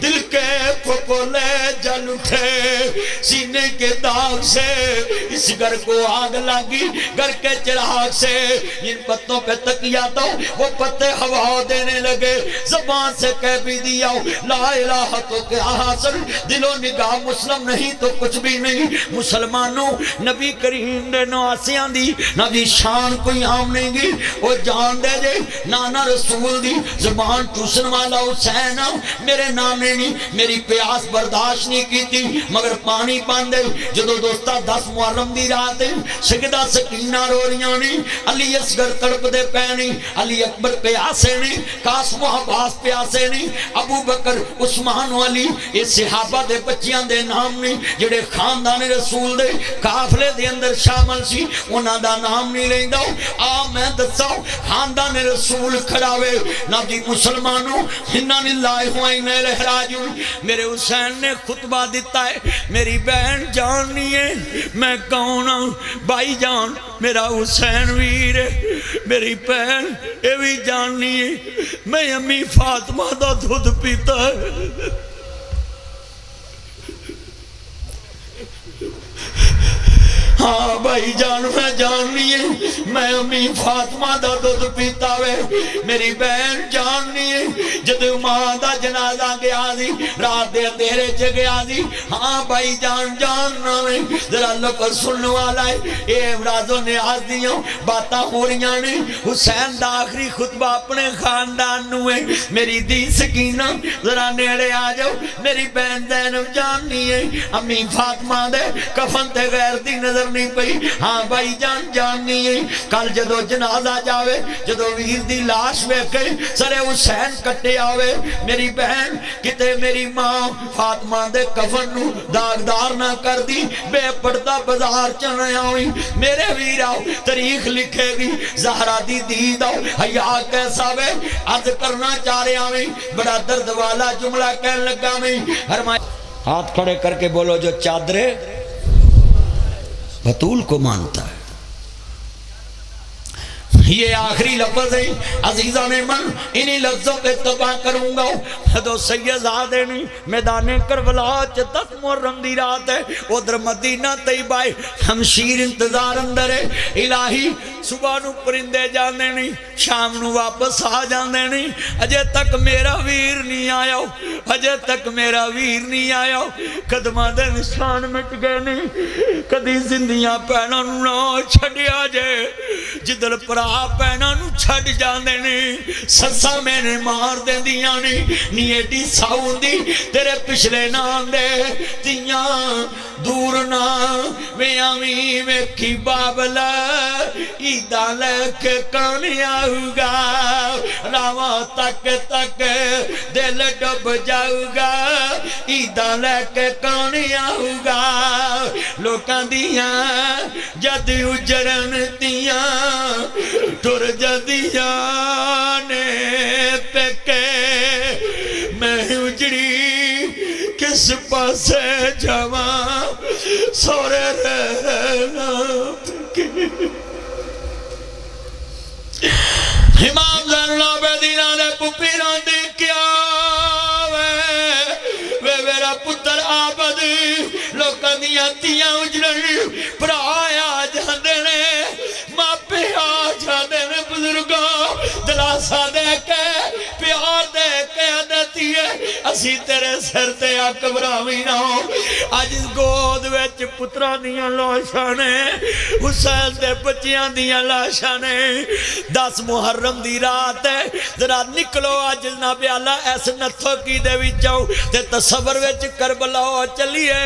دل کے پھپولے جل اٹھے سینے کے داغ سے اس گھر کو آگ لگی گھر کے چراغ سے ان پتوں پہ تکیا تو وہ پتے ہوا دینے لگے زبان سے کہہ بھی دیا لا الہ تو کیا حاصل دل و نگاہ مسلم نہیں تو کچھ بھی نہیں مسلمانوں نبی کریم دے نواسیاں دی نبی شان کوئی عام نہیں گی وہ جان دے جے نانا رسول دی زبان چوسن والا حسین میرے نانے نہیں میری پیاس برداشت نہیں کی تھی مگر پانی باندے جدو دوستا 10 محرم دی رات تے سیدہ سکینہ رو رہیاں نے، علی اصغر تڑپ دے پینے، علی اکبر پیاسے نے، قاسم و عباس پیاسے نے، ابو بکر عثمان و علی یہ صحابہ دے بچیاں دے نام نے جڑے خاندان رسول دے قافلے دے اندر شامل سی، انہاں دا نام نہیں لیندا۔ آ میں دساؤ خاندان رسول کھڑاوے نہ دی مسلمانوں انا للہ و انا الیہ راجعون۔ میرے حسین نے خطبہ دیتا ہے، میری بہن جاننی ہے میں کون ہوں، بھائی جان میرا حسین ویر ہے، میری بہن یہ بھی جاننی ہے میں امی فاطمہ دا دودھ پیتا ہے۔ ہاں بھائی جان میں جاننی ہے میں امی فاطمہ دا دودھ پیتا وے، میری بہن جاننی ہے جد ماں دا جنازہ گیا دی رات دے اندھیرے چ گیا دی۔ ہاں بھائی جان جاننا وے ذرا لکر سننے والا ہے، اے امراض و نیاز دیاں باتاں ہو رہیاں نے۔ حسین دا آخری خطبہ اپنے خاندان نو ہے، میری دی سکینہ ذرا نیڑے آ جاؤ، میری بہن زینب جاننی ہے امی فاطمہ دے کفن تے غیر دی نظر نہیں پئی۔ ہاں بھائی جان جاننی ہے کل جدو جنازہ جاوے جدو ویر دی لاش ویکھے سرے حسین کٹے آوے، میری بہن کتے میری ماں فاطمہ دے کفن نو داغدار نہ کر دی، بے پردہ بازار چنے آویں۔ میرے ویراؤ تاریخ لکھے گی زہرا دی دید آؤ حیا کیسا وے عرض کرنا چاہ رہے آویں، بڑا درد والا جملہ کہنے لگا میں فرمایا ہاتھ کھڑے کر کے بولو جو چادرے بطول کو مانتا ہے۔ یہ آخری لفظ ہے عزیزان من، انہی لفظوں پہ تباہ کروں گا۔ تو سیدزادے نے میدان کربلا 10 محرم دی رات ہے، ادھر مدینہ طیبہ ہمشیر انتظار اندر ہے، الہی صبح نو پرندے جاندے نہیں شام نو واپس آ جاندے نہیں، اجے تک میرا ویر نہیں آیا، اجے تک میرا ویر نہیں آیا، قدمہ دے نشان مٹ گئے نہیں، کدی زندیاں پہنا نو چھڑیا جے جدل پرا پہنا نو چھڑ جاندے نہیں، سسا میں نے مار دے دیا نہیں، نیٹی ساؤں دی تیرے پچھلے نام دے تیاں دور نہ ویامی میں کی بابلا ایدہ لے کے کانی آؤ گا، راوہ تک تک دل ڈب جاؤ گا، ایدہ لے کے کانی آؤ گا، لوکاں دیاں جد اجرن دیاں ٹر جدیاں نے پکے میں اجڑی کس پاسے جوان سورے رہنا پکے۔ امام زین العابدین نے پپیران دی کیا وے میرا پتر آبد لوکاں دیاں تیاں اجڑن پرا آ جاندے نے ماپے آ جاندے نے بزرگاں دلاسا دے کے پیار دے کے دیتی ہے اسی تیرے سر تے اکبراوی نہ ہو۔ اج گود وچ پتراں دیاں لاشاں نے حسین دے بچیاں دیاں لاشاں نے، 10 محرم دی رات ہے، ذرا نکلو اج جناب اعلی ایس نتھو کی دے وچ آؤ تے تصور وچ کربلا چلیے،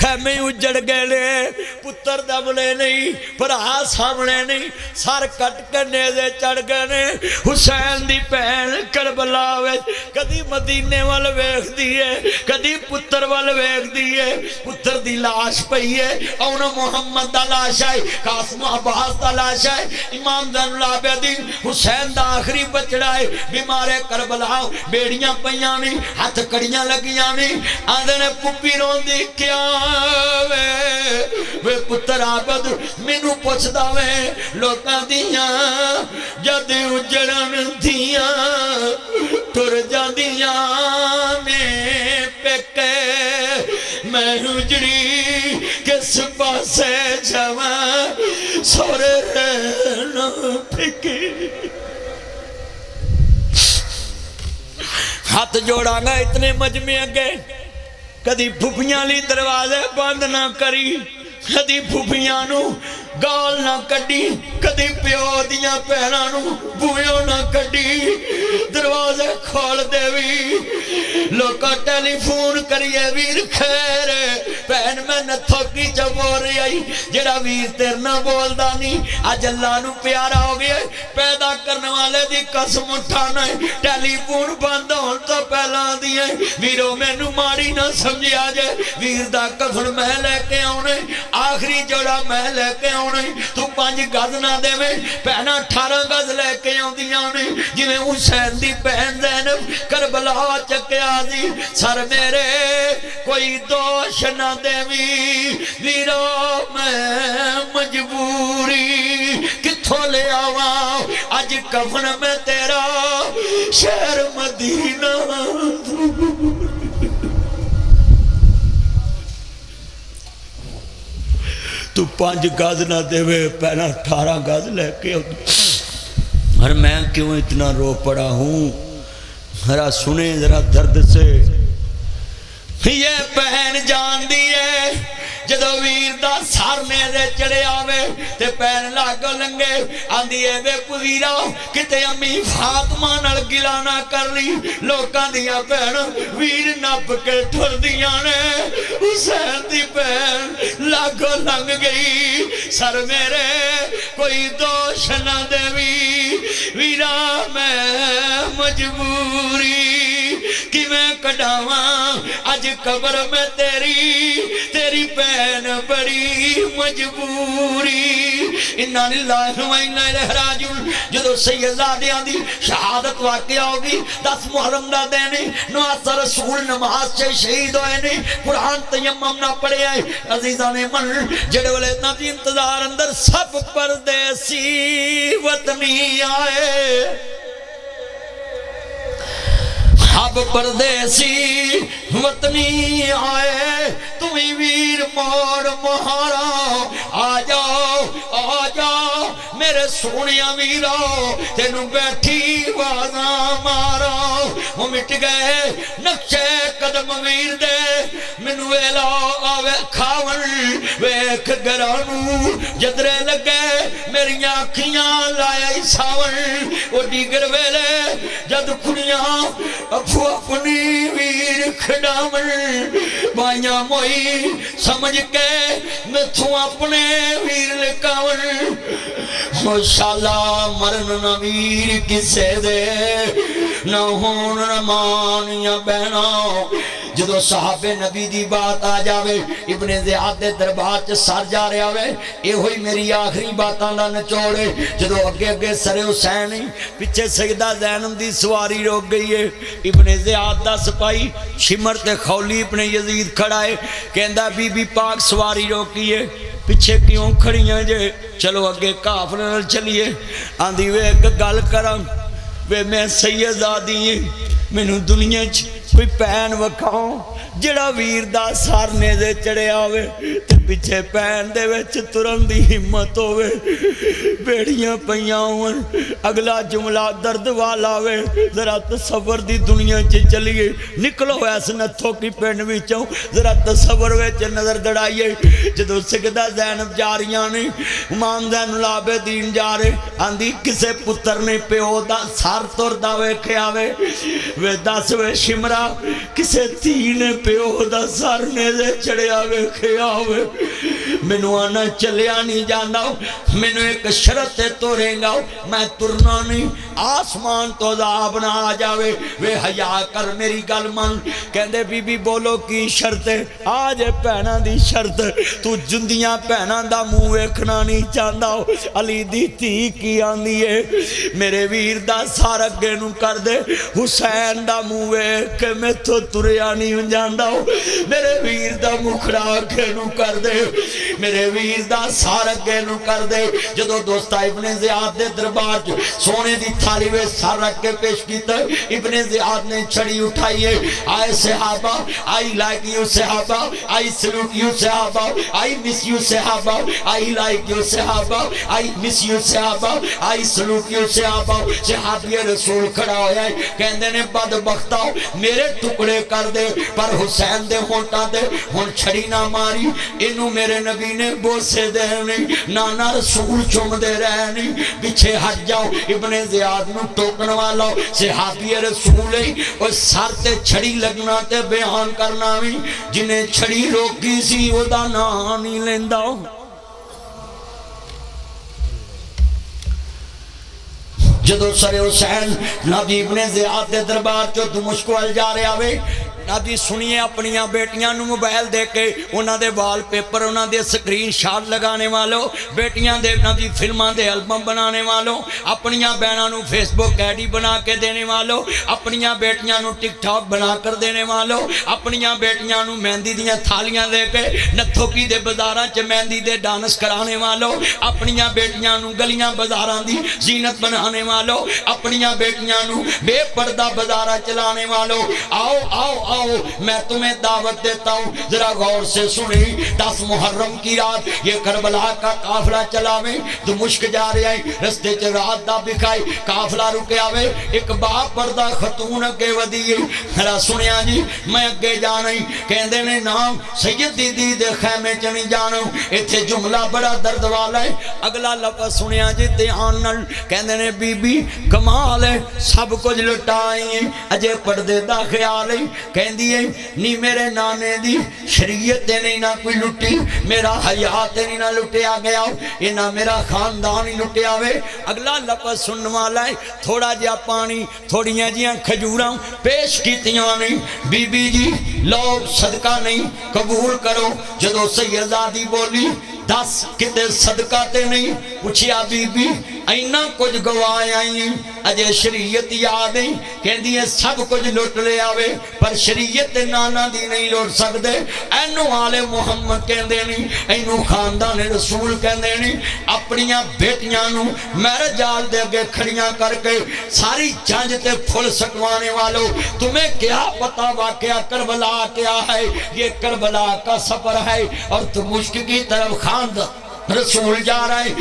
خیمے اجڑ گئے نے، پتر دبلے نہیں، بھرا سامنے نہیں، سر کٹ کے نیزے چڑھ گئے نے۔ حسین دی بہن کربلا وچ کدی مدینے وال ویکھ دیے کدی پتر وال ویکھ دیے، پتر دی لاش پئی ہے، اون محمد دا لاش ہے، قاسم عباس دا لاش ہے، امام زین العابدین حسین دا آخری بچڑا ہے، بیمار کربلا بیڑیاں پیاں نہیں، ہاتھ کڑیاں لگیاں نہیں، آندے نے پپی روندی کیا وے پتر آبد مینوں پوچھدا وے لوکاں دیاں جد اجڑن دیاں ٹر جاندیاں نے پکے میں اجڑی کس پاسے جاواں سورے رہنا پکے۔ ہاتھ جوڑاں گا اتنے مجمع گئے، کدی پھپیاں لی دروازے بند نہ کری، کدی پھپیاں نو گال نہ کڈی کدی پیو دیاں بہناں نو بوئیوں نہ کڈی دروازے کھول دے وی لوکا ٹیلی فون کریے ویر خیر بہن میں نتھو کی جو بول رہی آئی جڑا ویر تیر نہ بول دانی آج اللہ نو پیارا ہو گیا پیدا کرنے والے دی قسم اٹھانا ہے ٹیلی فون بند ہون تو پہلا دیئے ویرو میں نو ماری نہ سمجھی آجے ویر دا کفن میں لے کے آنے آخری جوڑا میں لے کے آنے تو 5 گز نہ دے میں پہنا 18 گز لے کے آنے جی میں حسین دی بہن زینب کربلا چکے آدھی سر میرے کوئی دوش نہ دے ویرو میں مجبوری کتھوں لے آوا آج کفن میں تیرا شہر مدینہ تو 5 گز نہ دے وے پہنا 18 گز لے کے اور میں کیوں اتنا رو پڑا ہوں ذرا سنیں ذرا درد سے یہ بہن جان دیئے جدو ویر دا سارنے دے چڑے آوے تے پین لاگو لنگے آندیے بے پویرا کتے امی فاطمہ نال گلانا کر لی لوکاں دیا پین ویر نپ کے ٹھر دیا نے حسین دی پین لاگو لنگ گئی سر میرے کوئی دوش نہ دے ویرا میں مجبوری کی میں کڑاواں آج قبر میں تیری پین بڑی مجبوری انہا للہ و انہا الہ راجعون جدو سید زادیاں دی شہادت واقع ہوگی 10 محرم دا دینے نواز رسول نماز سے شہید ہوئے نے قرآن تیمم نہ پڑے آئے عزیزان من جڑولے نبی انتظار اندر سب پردیسی وطنی آئے اب پردیسی وطنی آئے تمہیں ویر موڑ مہارا آجاؤ میرے سونیا ویرو تینوں بیٹھی وازاں مارا وہ مٹ گئے نقشے قدم ویر دے منو ویلا آوے کھاون ویکھ گرانو جدرے لگے میری آنکھیاں لائے ساون وہ دیگر ویلے جد کھڑیاں افو اپنی ویر کھڑاون بائیاں موئی سمجھ کے میں تھوں اپنے ویر لکاون ماشاءاللہ مرن نہ ویر کسے دے نہ ہون رمانیاں بہناں جدو صحابہ نبی دی بات آ جاوے ابن زیاد دے دربار چ سر جا رہے آوے اے ہوئی میری آخری باتاں دا نچوڑے جدو اگے سر حسین پچھے سیدہ زینب دی سواری روک گئی ہے ابن زیاد دا سپائی شمر تے خولی ابن یزید کھڑائے کہندہ بی بی پاک سواری روکی ہے پچھے کیوں کھڑیاں جے چلو اگے کافر چلیے آندھی وے ایک گل کرم وے میں سید آدھی ہیں مینوں دنیا کوئی پین وکھاؤں جڑا ویر دا سارنے دے چڑے آوے تے پچھے پین دے وچ ترن دی ہمت ہوئے بیڑیاں پیاں ہوئن اگلا جملہ درد والا ہوئے ذرا تصور دی دنیا چ چلیے نکلو ایس نتھو کی پینڈ وچوں ذرا تصور وچ نظر دڑائیے جدو سجدہ زینب جاریاں نے امام زین العابدین جا رہے آندھی کسے پتر نے پیو دا سار تور دا ویکھے آوے وے دس وے شمرا کسے تین پیو دا سارنے دے چڑے آوے کھیا ہوئے منو آنا چلیا نہیں جانا منو ایک شرط توریں گا میں ترنا نہیں آسمان تو عذاب نہ آ جاوے وے حیا کر میری گل من کہندے بی بی بولو کی شرط ہے آج پہنا دی شرط تو جندیاں پہنا دا منہ ویکھنا نہیں چاہندا علی دی تھی کی آندی ہے میرے ویر دا سارگے نو کر دے حسین دا منہ ویکھ میں تو تریا نہیں جاندا میرے ویر دا مکھڑا کے نو کر دے میرے ویر دا سارگے نو کر دے جدو دوستا ابن زیاد دے دربار جو سونے دی تھالی میں سر رکھ کے پیش کیتا ہے. ابن زیاد نے چھڑی اٹھائی ہے. آئے صحابہ, I like you صحابہ, I salute you صحابہ, I miss you صحابہ, I like you صحابہ, I miss you صحابہ, I salute you صحابہ. صحابی رسول کھڑا ہویا ہے, کہندے نے بدبختاؤ میرے ٹکڑے کر دے پر حسین دے ہونٹاں دے ہن چھڑی نہ ماری. انہوں میرے نبی نے بوسے دے نہیں, نانا رسول چوم دے رہے نہیں, پیچھے ہٹ جاؤ. ابن زیاد نو ٹوکن والا صحابی رسول ہے, اور سر تے چھڑی لگنا تے بیان کرنا بھی, جنہیں چھڑی روکی سی او دا نام نہیں لیندا. جدو سر حسین نبی ابن زیاد دے دربار چو دمشق وال جا رہے آوے, نبی سنیے اپنیاں بیٹیاں نو موبائل دے کے انہاں دے وال پیپر انہاں دے سکرین شاٹ لگانے والوں, بیٹیاں دے نبی فلماں دے البم بنانے والوں, اپنیاں بہناں نو فیس بک آئی ڈی بنا کے دینے والوں, اپنیاں بیٹیاں نو ٹک ٹاک بنا کر دینے والوں, اپنیاں بیٹیاں نو مہندی دیاں تھالیاں دے کے نتھوکی دے بازاراں چ مہندی دے ڈانس کرانے والوں, اپنیاں بیٹیاں نو گلیاں بازاراں دی زینت بنانے والوں, اپنیاں بیٹیاں نو بے پردہ بازاراں چلانے والوں. آؤ آؤ آؤ میں تمہیں دعوت دیتا ہوں, ذرا غور سے سنی. 10 محرم کی رات یہ کربلا کا قافلہ چلا میں دمشق جا رہے ہیں, رستے چ رات دا بکھائی قافلہ رکے آوے, ایک با پردہ خاتون اگے ودی. ذرا سنیا جی میں اگے جانا ہی, کہندے نے نام سید دیدی دے خیمے چ نہیں جانا. ایتھے جملہ بڑا درد والا ہے, اگلا لفظ سنیا جی دھیان نال, کہندے نے بی بی کمال ہے سب کچھ لٹائی اجے پردے دا خیال ہے. کہندی ہے نی میرے نانے دی شریعت تے نہیں نہ کوئی لٹی, میرا حیات تے نہیں نہ لٹیا گیا, یہ نہ میرا خاندان ہی لٹیا وے. اگلا لفظ سنن والا ہے, تھوڑا جہا پانی تھوڑیاں جیاں کھجوراں پیش کیتیاں نہیں, بی بی جی لو صدقہ نہیں قبول کرو. جدو سیدزادی بولی 10 کتے صدقہ تے نہیں, پوچھیا بی بی اینا کچھ گواہ آئی اجے شریعت یاد نہیں, کہندی ہے سب کچھ لٹ لے آوے پر شریعت نانا دی نہیں لوٹ سکتے. اینو آلے محمد کہندے نہیں, اینو خاندان رسول کہندے نہیں. اپنیاں بیٹیاں نو میرے جال دے اگے کھڑیاں کر کے ساری جنج تے پھل سکوانے والوں, تمہیں کیا پتا واقعہ کربلا کیا ہے؟ یہ کربلا کا سفر ہے اور دمشق کی طرف خاندان رسول جا رہا ہے.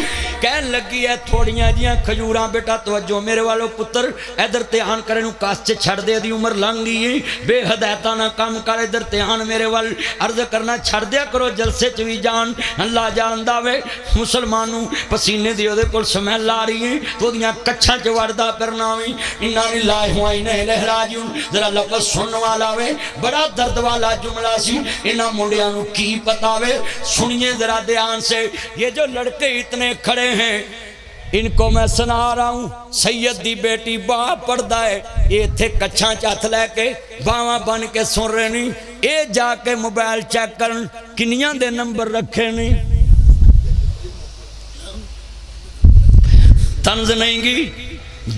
کہن لگی ہے تھوڑیاں جیاں کھجوراں, بیٹا توجہ میرے والو پتر ادھر تیان کرے نو کاس چے چھڑ دے, دی عمر لنگ گئی بے ہدایتاں نہ کام کر, ادھر تیان میرے وال عرض کرنا چھڑ دیا کرو جلسے چوی جان. اللہ جان داوے مسلمانوں پسینے دی دے کول سمیل آ رہی ہیں تو دیاں کچھاں چ وردہ کرنا ہوئی. انا للہ و انا الیہ راجعون. ذرا لفظ سنن والا وے, بڑا درد والا جملہ سی, انہاں منڈیاں نو کی پتا وے. سنیے ذرا دھیان سے, یہ جو لڑکے اتنے کھڑے ہیں ان کو میں سنا رہا ہوں. سید دی بیٹی با پردہ ہے, یہ تھے کچھاں چاتھ لے کے باواں بن کے سن رہے نہیں, اے جا کے موبائل چیک کرن کنیاں دے نمبر رکھے نہیں. طنز نہیں گی,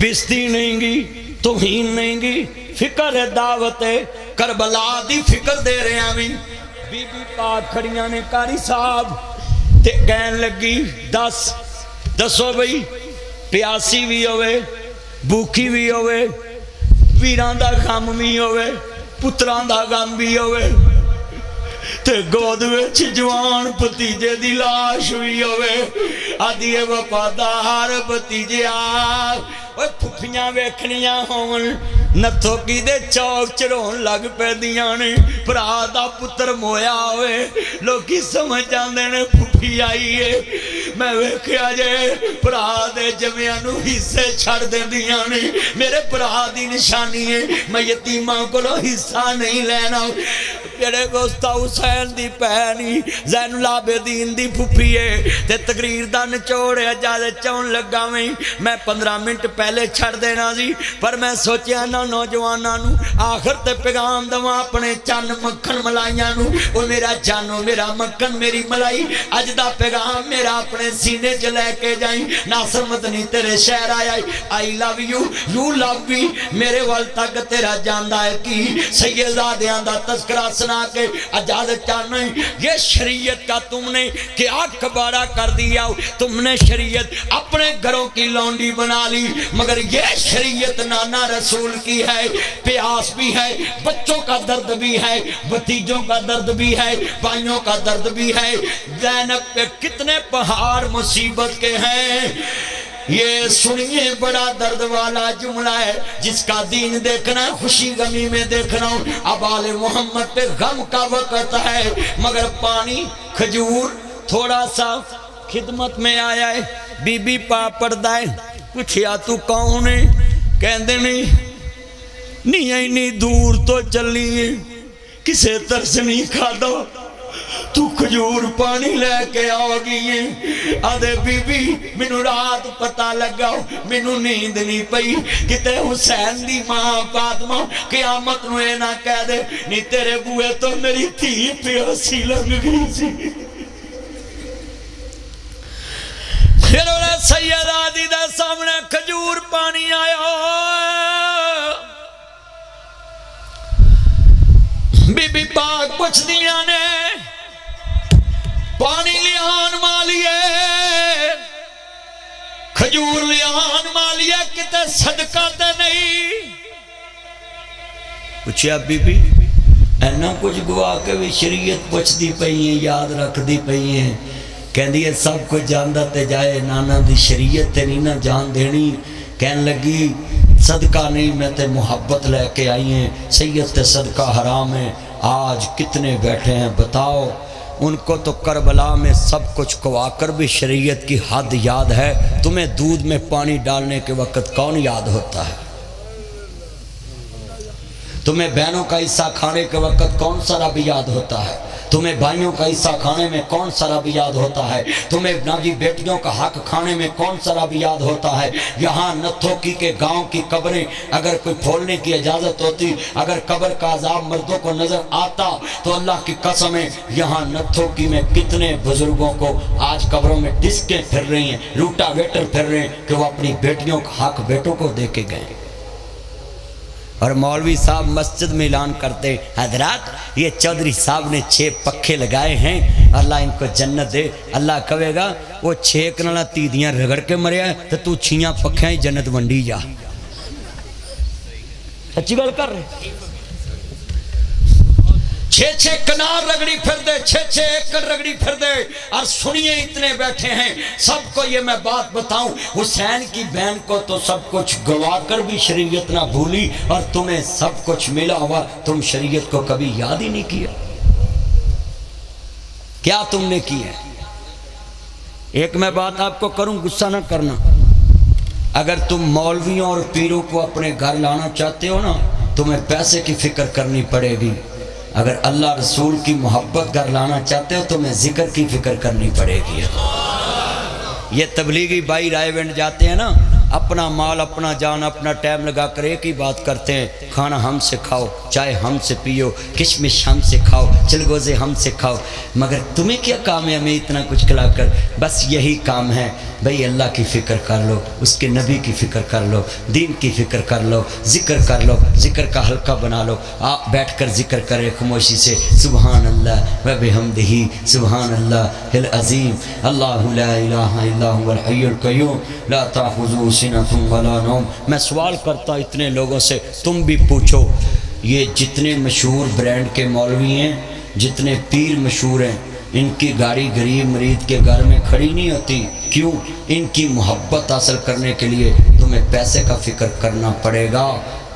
بستی نہیں گی, توہین نہیں گی, فکر ہے دعوت ہے کربلا دی فکر دے رہے ہیں. بی بی پاک کھڑیاں نے کاری صاحب تے کہن لگی 10 دسو بھئی پیاسی بھی ہوئے بھوکی بھی ہوئے, ویران دا غم بھی ہوئے, پتران دا غم بھی ہوئے, تے گود وچ جوان بھتیجے دی لاش بھی ہوئے. آدھی وفادار بھتیجے آ اوے پھپھیاں ویکھنیاں ہون نتھوکی دے چوک چرون لگ پہ دیاں نے, بھرا دا پتر مویا ہوئے لوکی سمجھ جاندے نے پھپھی آئی ہے. میں ویکھیا جے بھرا دے جمیاں نو حصے چھڑ دے دیاں نے, میرے بھرا دی نشانی ہے میں یتیماں کولو حصہ نہیں لینا. میرے گوستا حسین دی پہنی زین العابدین دی پھپھی ہے تے تقریر دا نچوڑ اجازت چون لگا میں 15 منٹ پہلے چھڑ دینا سی, پر میں سوچیا نا نوجواناں نو آخر تے پیغام دواں اپنے چن مکھن ملائیاں نو. او میرا چانو میرا مکھن میری ملائی, اج دا پیغام میرا اپنے سینے چ لے کے جائیں. ناصر مدنی تیرے شہر آیا, آئی لو یو یو لو می, میرے وال تک تیرا جاندا ہے کی سیدزادیاں دا تذکرہ سنا کے اجازت چاہنا ہے. یہ شریعت کا تم نے کیا کباڑا کر دیا. تم نے شریعت اپنے گھروں کی لونڈی بنا لی، مگر یہ شریعت نانا رسول کی ہے. پیاس بھی ہے، بچوں کا درد بھی ہے، بھتیجوں کا درد بھی ہے، بھائیوں کا درد بھی ہے. زینب پہ کتنے پہاڑ مصیبت کے ہیں. یہ سنیے بڑا درد والا جملہ ہے. جس کا دین دیکھنا ہے خوشی غمی میں دیکھنا ہوں. اب آل محمد پہ غم کا وقت ہے، مگر پانی کھجور تھوڑا سا خدمت میں آیا ہے. بی بی پا پردہ ہے، پوچھیا تو کون ہے؟ کہندے نہیں اینی دور تو چلی کسے ترس نہیں کھا دو، تو کھجور پانی لے کے آ گئی ہیں. آدھے بی بی مینوں رات پتہ لگا، مینوں نیند نہیں پئی، کتے حسین دی ماں فاطمہ قیامت نو اے نہ کہہ دے نہیں تیرے بوئے تو میری تھی پیاسی لگ گئی سی. پھر انہیں سید آدی دے سامنے کھجور پانی آیا. بی بی پاک پوچھ دیا نے پانی لیان مالیے کھجور لیان مالیے کتے صدقہ تے نہیں. پوچھیا بی بی اینا کچھ گوا کے بھی شریعت پوچھ دی پئی ہیں، یاد رکھ دی پئی ہیں. کہندی ہے سب کچھ جاندہ تے جائے، نانا دی شریعت تے نہیں نہ جان دینی. کہن لگی صدقہ نہیں، میں تے محبت لے کے آئی ہیں. سید تے صدقہ حرام ہے. آج کتنے بیٹھے ہیں بتاؤ، ان کو تو کربلا میں سب کچھ کوا کر بھی شریعت کی حد یاد ہے. تمہیں دودھ میں پانی ڈالنے کے وقت کون یاد ہوتا ہے؟ تمہیں بہنوں کا حصہ کھانے کے وقت کون سا رب یاد ہوتا ہے؟ تمہیں بھائیوں کا حصہ کھانے میں کون سا رب یاد ہوتا ہے؟ تمہیں ناجی بیٹیوں کا حق کھانے میں کون سا رب یاد ہوتا ہے؟ یہاں نتھوکی کے گاؤں کی قبریں اگر کوئی کھولنے کی اجازت ہوتی، اگر قبر کا عذاب مردوں کو نظر آتا تو اللہ کی قسم ہے یہاں نتھوکی میں کتنے بزرگوں کو آج قبروں میں ڈسکیں پھر رہی ہیں، روٹا ویٹر پھر رہے ہیں کہ وہ اپنی بیٹیوں کا حق بیٹوں کو دے کے گئے. اور مولوی صاحب مسجد میں اعلان کرتے حضرات یہ چودھری صاحب نے 6 پکھے لگائے ہیں، اللہ ان کو جنت دے. اللہ کہے گا وہ 6 کنالا تیدیاں رگڑ کے مریا ہے تو 6 پکھیں ہی جنت ونڈی جا. سچی گل کر رہے 6 کنار رگڑی پھر دے، 6 ایکڑ رگڑی پھر دے. اور سنیے اتنے بیٹھے ہیں سب کو یہ میں بات بتاؤں، حسین کی بہن کو تو سب کچھ گوا کر بھی شریعت نہ بھولی، اور تمہیں سب کچھ ملا ہوا تم شریعت کو کبھی یاد ہی نہیں کیا. کیا تم نے کیا؟ ایک میں بات آپ کو کروں، غصہ نہ کرنا. اگر تم مولویوں اور پیروں کو اپنے گھر لانا چاہتے ہو نا، تمہیں پیسے کی فکر کرنی پڑے گی. اگر اللہ رسول کی محبت گھر لانا چاہتے ہو تو میں ذکر کی فکر کرنی پڑے گی. یہ تبلیغی بھائی رائے ونڈ جاتے ہیں نا، اپنا مال اپنا جان اپنا ٹائم لگا کر ایک ہی بات کرتے ہیں، کھانا ہم سے کھاؤ، چائے ہم سے پیو، کشمش ہم سے کھاؤ، چلگوزے ہم سے کھاؤ. مگر تمہیں کیا کام ہے ہمیں اتنا کچھ کھلا کر؟ بس یہی کام ہے بھئی اللہ کی فکر کر لو، اس کے نبی کی فکر کر لو، دین کی فکر کر لو، ذکر کر لو، ذکر کا حلقہ بنا لو. آپ بیٹھ کر ذکر کرے خاموشی سے، سبحان اللہ و بحمدہ سبحان اللہ العظیم، اللہ لا الہ الا هو الحی القیوم لا تأخذہ سنۃ ولا نوم. میں سوال کرتا اتنے لوگوں سے، تم بھی پوچھو، یہ جتنے مشہور برانڈ کے مولوی ہیں، جتنے پیر مشہور ہیں، ان کی گاڑی غریب مرید کے گھر میں کھڑی نہیں ہوتی. کیوں؟ ان کی محبت حاصل کرنے کے لیے تمہیں پیسے کا فکر کرنا پڑے گا.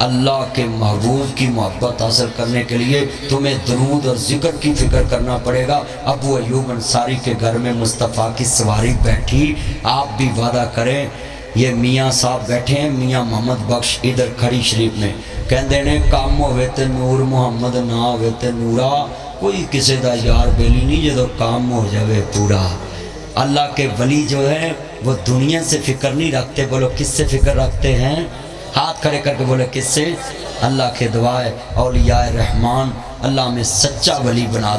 اللہ کے محبوب کی محبت حاصل کرنے کے لیے تمہیں درود اور ذکر کی فکر کرنا پڑے گا. ابو ایوب انصاری کے گھر میں مصطفیٰ کی سواری بیٹھی، آپ بھی وعدہ کریں. یہ میاں صاحب بیٹھے ہیں، میاں محمد بخش ادھر کھڑی شریف میں، کہندے نے کام ہوئے تے نور محمد نہ ہوئے تے نورا، کوئی کسی دا یار بیلی نہیں جدو کام ہو جاوے پورا. اللہ کے ولی جو ہے وہ دنیا سے فکر نہیں رکھتے. بولو کس سے فکر رکھتے ہیں؟ ہاتھ کھڑے کر کے بولے کس سے؟ اللہ کے دعا ہے اولیاء رحمان اللہ میں سچا ولی بنا دے.